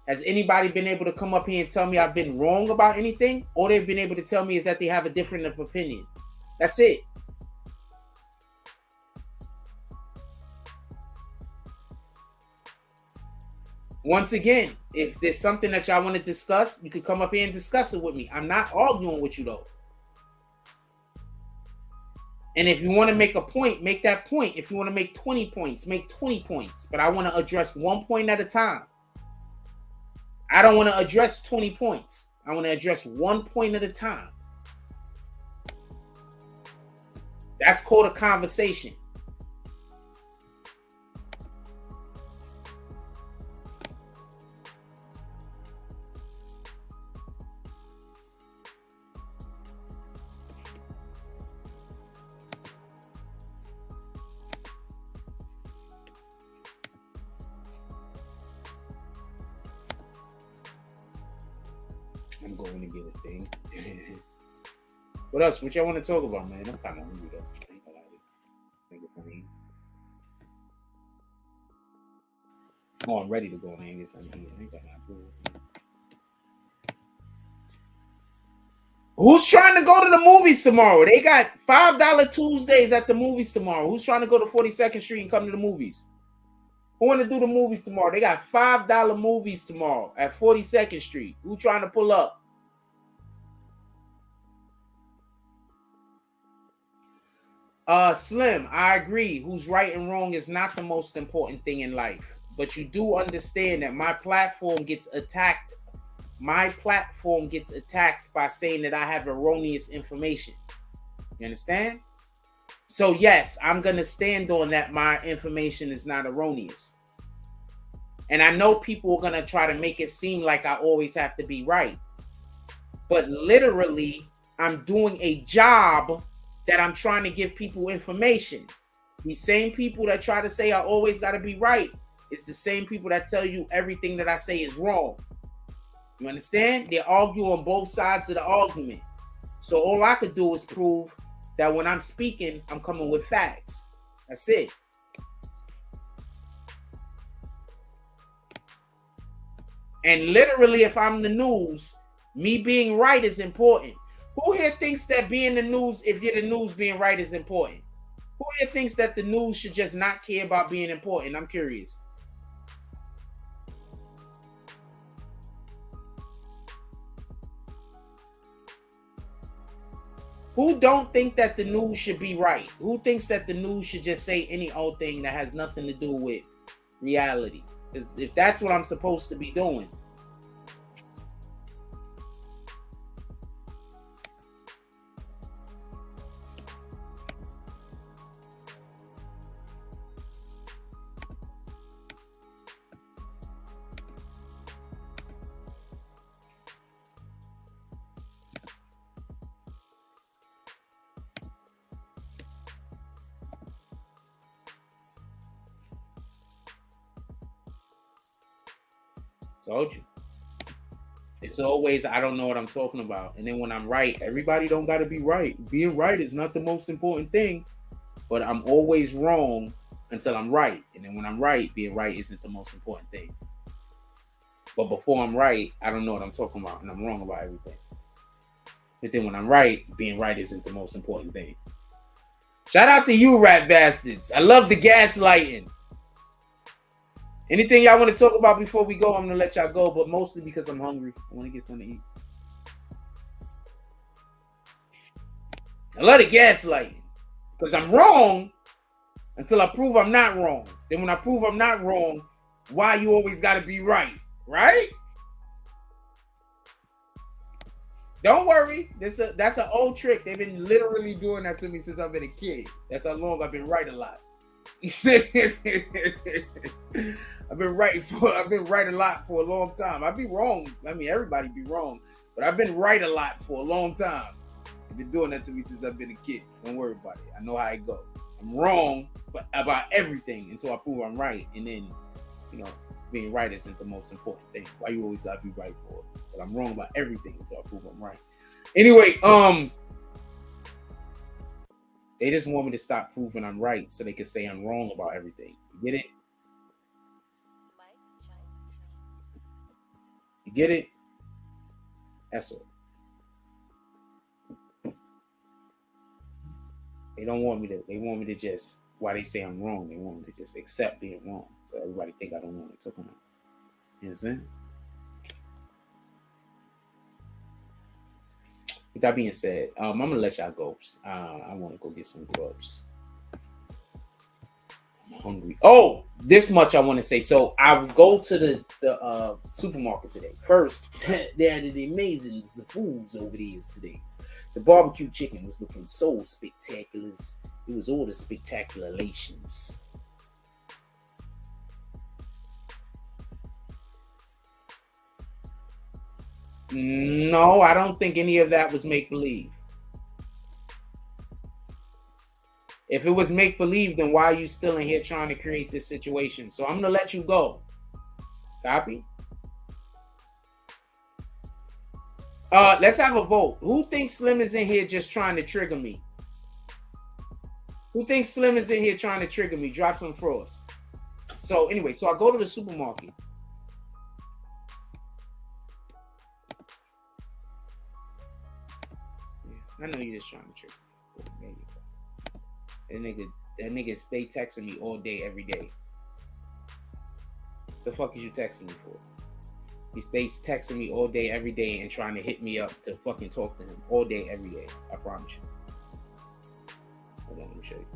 Has anybody been able to come up here and tell me I've been wrong about anything? All they've been able to tell me is that they have a different opinion. That's it. Once again, if there's something that y'all want to discuss, you can come up here and discuss it with me. I'm not arguing with you though. And if you want to make a point, make that point. If you want to make 20 points, make 20 points. But I want to address one point at a time. I don't want to address 20 points. I want to address one point at a time. That's called a conversation. go in and get a thing. What else? What y'all want to talk about, man? I'm kind of hungry though. I ain't gonna lie to you. Think it's funny. Oh, I'm ready to go in and get something to eat. I ain't gonna lie to you. Who's trying to go to the movies tomorrow? They got $5 Tuesdays at the movies tomorrow. Who's trying to go to 42nd Street and come to the movies? Who want to do the movies tomorrow? They got $5 movies tomorrow at 42nd Street. Who trying to pull up? Slim, I agree. Who's right and wrong is not the most important thing in life. But you do understand that my platform gets attacked. My platform gets attacked by saying that I have erroneous information. You understand? So yes, I'm going to stand on that my information is not erroneous. And I know people are going to try to make it seem like I always have to be right. But literally, I'm doing a job that I'm trying to give people information. These same people that try to say I always got to be right, it's the same people that tell you everything that I say is wrong. You understand? They argue on both sides of the argument. So all I could do is prove that when I'm speaking, I'm coming with facts. That's it. And literally, if I'm the news, me being right is important. Who here thinks that being the news, if you're the news, being right is important? Who here thinks that the news should just not care about being important? I'm curious. Who don't think that the news should be right? Who thinks that the news should just say any old thing that has nothing to do with reality? Because if that's what I'm supposed to be doing. Told you. It's always, I don't know what I'm talking about. And then when I'm right, everybody don't got to be right. Being right is not the most important thing. But I'm always wrong until I'm right. And then when I'm right, being right isn't the most important thing. But before I'm right, I don't know what I'm talking about. And I'm wrong about everything. But then when I'm right, being right isn't the most important thing. Shout out to you, rat bastards. I love the gaslighting. Anything y'all want to talk about before we go? I'm going to let y'all go, but mostly because I'm hungry. I want to get something to eat. I love the gaslighting because I'm wrong until I prove I'm not wrong. Then when I prove I'm not wrong, why you always got to be right, right? Don't worry. That's an old trick. They've been literally doing that to me since I've been a kid. That's how long I've been right a lot. I've been right a lot for a long time. I'd be wrong. I mean, everybody be wrong, but I've been right a lot for a long time. They've been doing that to me since I've been a kid. Don't worry about it. I know how it goes. I'm wrong about everything until I prove I'm right, and then, being right isn't the most important thing. Why you always gotta be right for it? But I'm wrong about everything until I prove I'm right. Anyway, they just want me to stop proving I'm right so they can say I'm wrong about everything. You get it? You get it? That's all. They want me to just, why they say I'm wrong, they want me to just accept being wrong. So everybody think I don't know what they're talking about. You know what I'm saying? With that being said, I'm gonna let y'all go. I want to go get some grubs. I'm hungry. Oh, this much I want to say. So I go to the supermarket today. First, they had the amazing foods over there today. The barbecue chicken was looking so spectacular. It was all the spectacularations. No, I don't think any of that was make-believe. If it was make-believe, then why are you still in here trying to create this situation? So I'm going to let you go. Copy? Let's have a vote. Who thinks Slim is in here just trying to trigger me? Who thinks Slim is in here trying to trigger me? Drop some frost. So anyway, so I go to the supermarket. Yeah, I know you're just trying to trigger me. There you go. That nigga stay texting me all day, every day. The fuck is you texting me for? He stays texting me all day, every day, and trying to hit me up to fucking talk to him all day, every day. I promise you. Hold on, let me show you.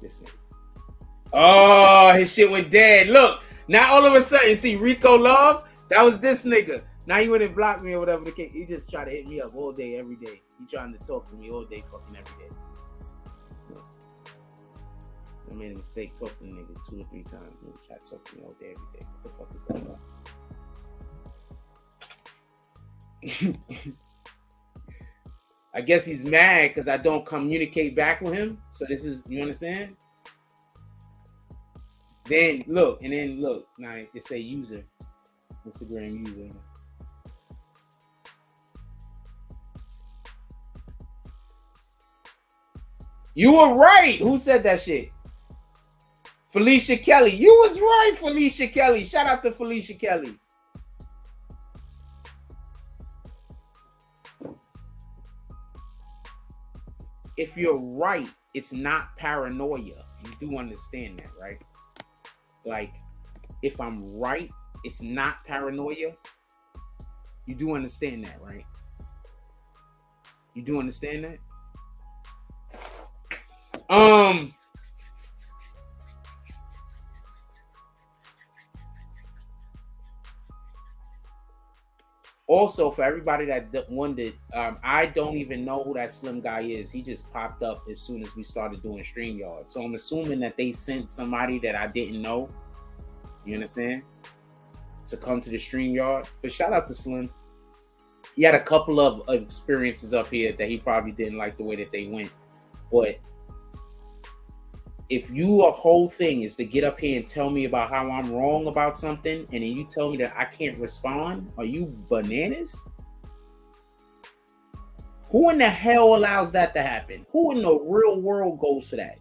This nigga. Oh, his shit went dead. Look, now all of a sudden, see Rico Love? That was this nigga. Now he went and blocked me or whatever the case. He just tried to hit me up all day, every day. He trying to talk to me all day, fucking every day. I made a mistake talking to the nigga 2 or 3 times. He tried to talk to me all day, every day. What the fuck is that about? I guess he's mad because I don't communicate back with him. So this is, you understand? Then look, now it say user, Instagram user. You were right. Who said that shit? Felicia Kelly. You was right, Felicia Kelly. Shout out to Felicia Kelly. If you're right, it's not paranoia. You do understand that, right? Like, if I'm right, it's not paranoia. You do understand that, right? You do understand that? Also, for everybody that wondered, I don't even know who that Slim guy is. He just popped up as soon as we started doing StreamYard. So I'm assuming that they sent somebody that I didn't know, you understand, to come to the StreamYard. But shout out to Slim. He had a couple of experiences up here that he probably didn't like the way that they went. But if your whole thing is to get up here and tell me about how I'm wrong about something, and then you tell me that I can't respond, are you bananas? Who in the hell allows that to happen? Who in the real world goes for that?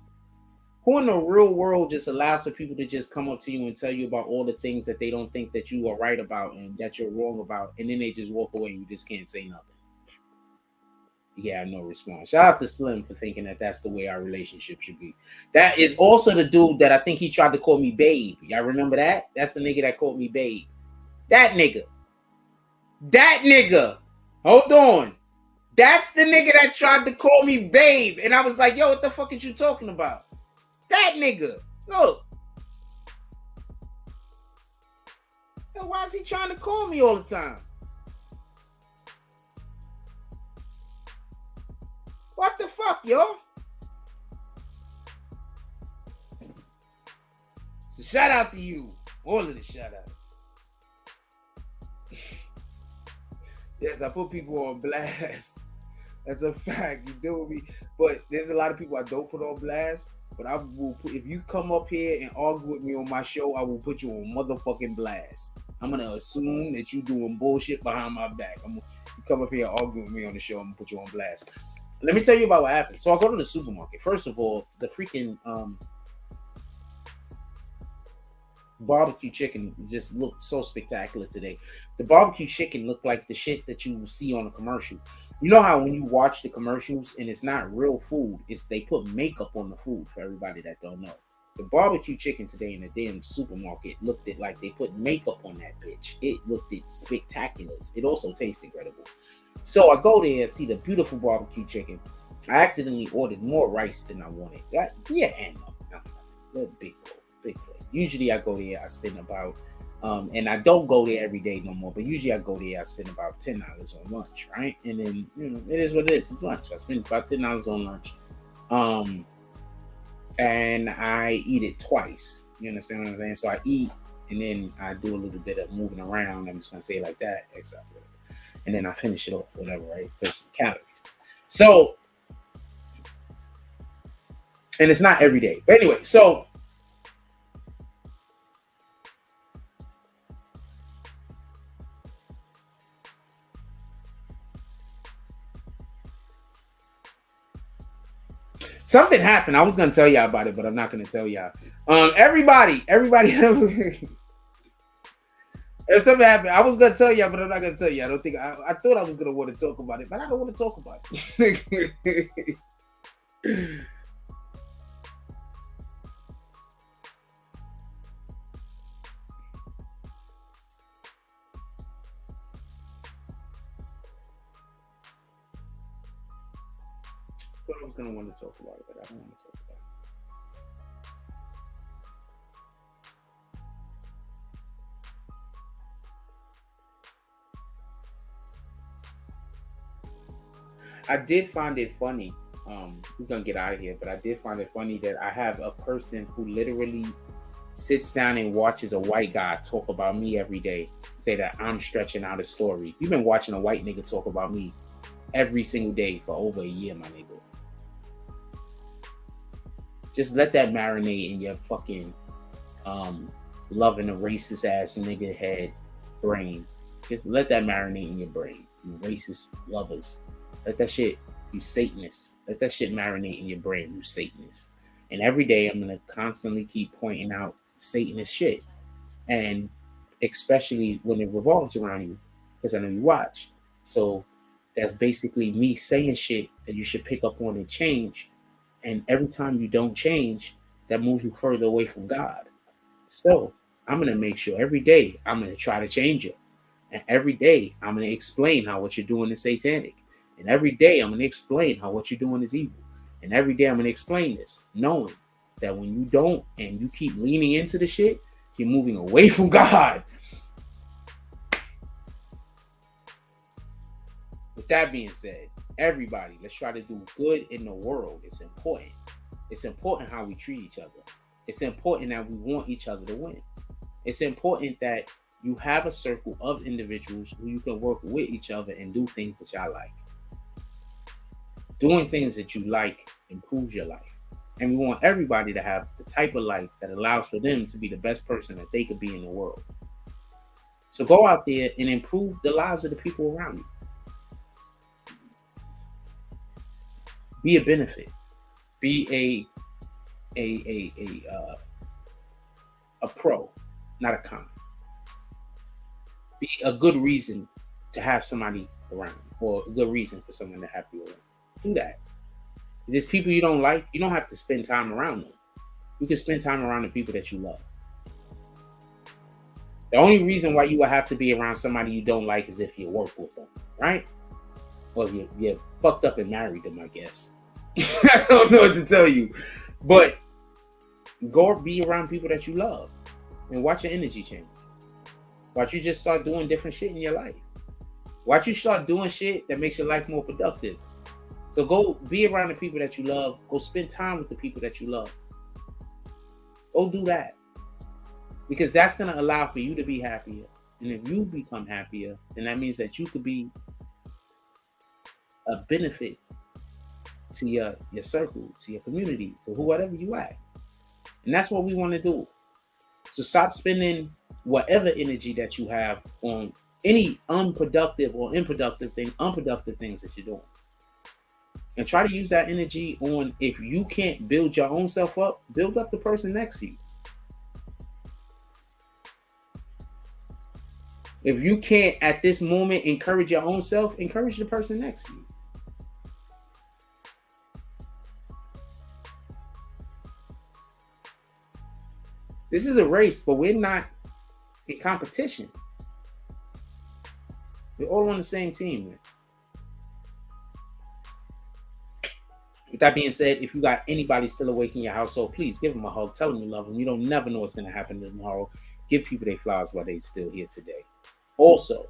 Who in the real world just allows for people to just come up to you and tell you about all the things that they don't think that you are right about and that you're wrong about, and then they just walk away and you just can't say nothing? Yeah, no response. Shout out to Slim for thinking that that's the way our relationship should be. That is also the dude that I think he tried to call me babe. Y'all remember that? That's the nigga that called me babe. That nigga. That nigga. Hold on. That's the nigga that tried to call me babe. And I was like, yo, what the fuck is you talking about? That nigga. Look. Yo, why is he trying to call me all the time? What the fuck, yo? So shout out to you. All of the shout outs. Yes, I put people on blast. That's a fact. You deal with me. But there's a lot of people I don't put on blast. But I will put, if you come up here and argue with me on my show, I will put you on motherfucking blast. I'm gonna assume that you doing bullshit behind my back. You come up here and argue with me on the show, I'm gonna put you on blast. Let me tell you about what happened. So I go to the supermarket. First of all, the freaking barbecue chicken just looked so spectacular today. The barbecue chicken looked like the shit that you see on a commercial. You know how when you watch the commercials and it's not real food, it's they put makeup on the food, for everybody that don't know. The barbecue chicken today in the damn supermarket looked it like they put makeup on that bitch. It looked it spectacular. It also tastes incredible. So I go there and see the beautiful barbecue chicken. I accidentally ordered more rice than I wanted. Big plate. Usually I go there, I spend about, and I don't go there every day no more, but usually I go there, I spend about $10 on lunch, right? And then, it is what it is. It's lunch. I spend about $10 on lunch. And I eat it twice. You understand what I'm saying? So I eat, and then I do a little bit of moving around. I'm just going to say it like that. Exactly. And then I finish it off, whatever, right? Because calories. So, and it's not every day. But anyway, so Something happened. I was gonna tell y'all about it, but I'm not gonna tell y'all. Everybody. If something happened, I was gonna tell y'all, but I'm not gonna tell you. I don't think I thought I was gonna want to talk about it, but I don't want to talk about it. I thought I was gonna want to talk about it, but I don't want to talk about it. I did find it funny. We're gonna get out of here, but I did find it funny that I have a person who literally sits down and watches a white guy talk about me every day, say that I'm stretching out a story. You've been watching a white nigga talk about me every single day for over a year, my nigga. Just let that marinate in your fucking loving a racist ass nigga head brain. Just let that marinate in your brain. You racist lovers. Let that shit, you Satanists. Let that shit marinate in your brain, you Satanists. And every day I'm gonna constantly keep pointing out Satanist shit. And especially when it revolves around you, because I know you watch. So that's basically me saying shit that you should pick up on and change. And every time you don't change, that moves you further away from God. So I'm gonna make sure every day I'm gonna try to change you. And every day I'm gonna explain how what you're doing is satanic. And every day I'm going to explain how what you're doing is evil. And every day I'm going to explain this, knowing that when you don't and you keep leaning into the shit, you're moving away from God. With that being said, everybody, let's try to do good in the world. It's important. It's important how we treat each other. It's important that we want each other to win. It's important that you have a circle of individuals who you can work with each other and do things that y'all like. Doing things that you like improves your life. And we want everybody to have the type of life that allows for them to be the best person that they could be in the world. So go out there and improve the lives of the people around you. Be a benefit. Be a pro, not a con. Be a good reason to have somebody around, or a good reason for someone to have you around. Do that. If there's people you don't like, you don't have to spend time around them. You can spend time around the people that you love. The only reason why you would have to be around somebody you don't like is if you work with them, right? Or if you're fucked up and married them, I guess. I don't know what to tell you. But go be around people that you love and watch your energy change. Watch you just start doing different shit in your life. Watch you start doing shit that makes your life more productive. So go be around the people that you love. Go spend time with the people that you love. Go do that. Because that's going to allow for you to be happier. And if you become happier, then that means that you could be a benefit to your circle, to your community, to whoever you at. And that's what we want to do. So stop spending whatever energy that you have on any unproductive things that you're doing. And try to use that energy on, if you can't build your own self up, build up the person next to you. If you can't at this moment encourage your own self, encourage the person next to you. This is a race, but we're not in competition. We're all on the same team, man. With that being said, if you got anybody still awake in your household, please give them a hug. Tell them you love them. You don't never know what's going to happen tomorrow. Give people their flowers while they're still here today. Also,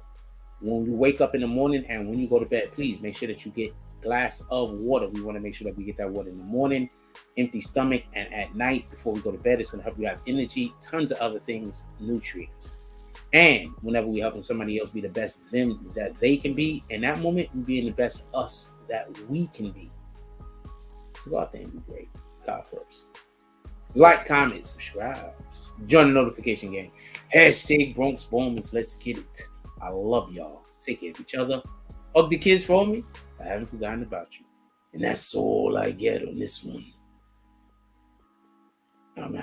when you wake up in the morning and when you go to bed, please make sure that you get a glass of water. We want to make sure that we get that water in the morning, empty stomach, and at night before we go to bed. It's going to help you have energy, tons of other things, nutrients. And whenever we're helping somebody else be the best them that they can be, in that moment, we're being the best us that we can be. So go out there and be great. God first. Like, comment, subscribe. Join the notification gang. Hashtag Bronx Bombers. Let's get it. I love y'all. Take care of each other. Hug the kids for me. I haven't forgotten about you. And that's all I get on this one. I'm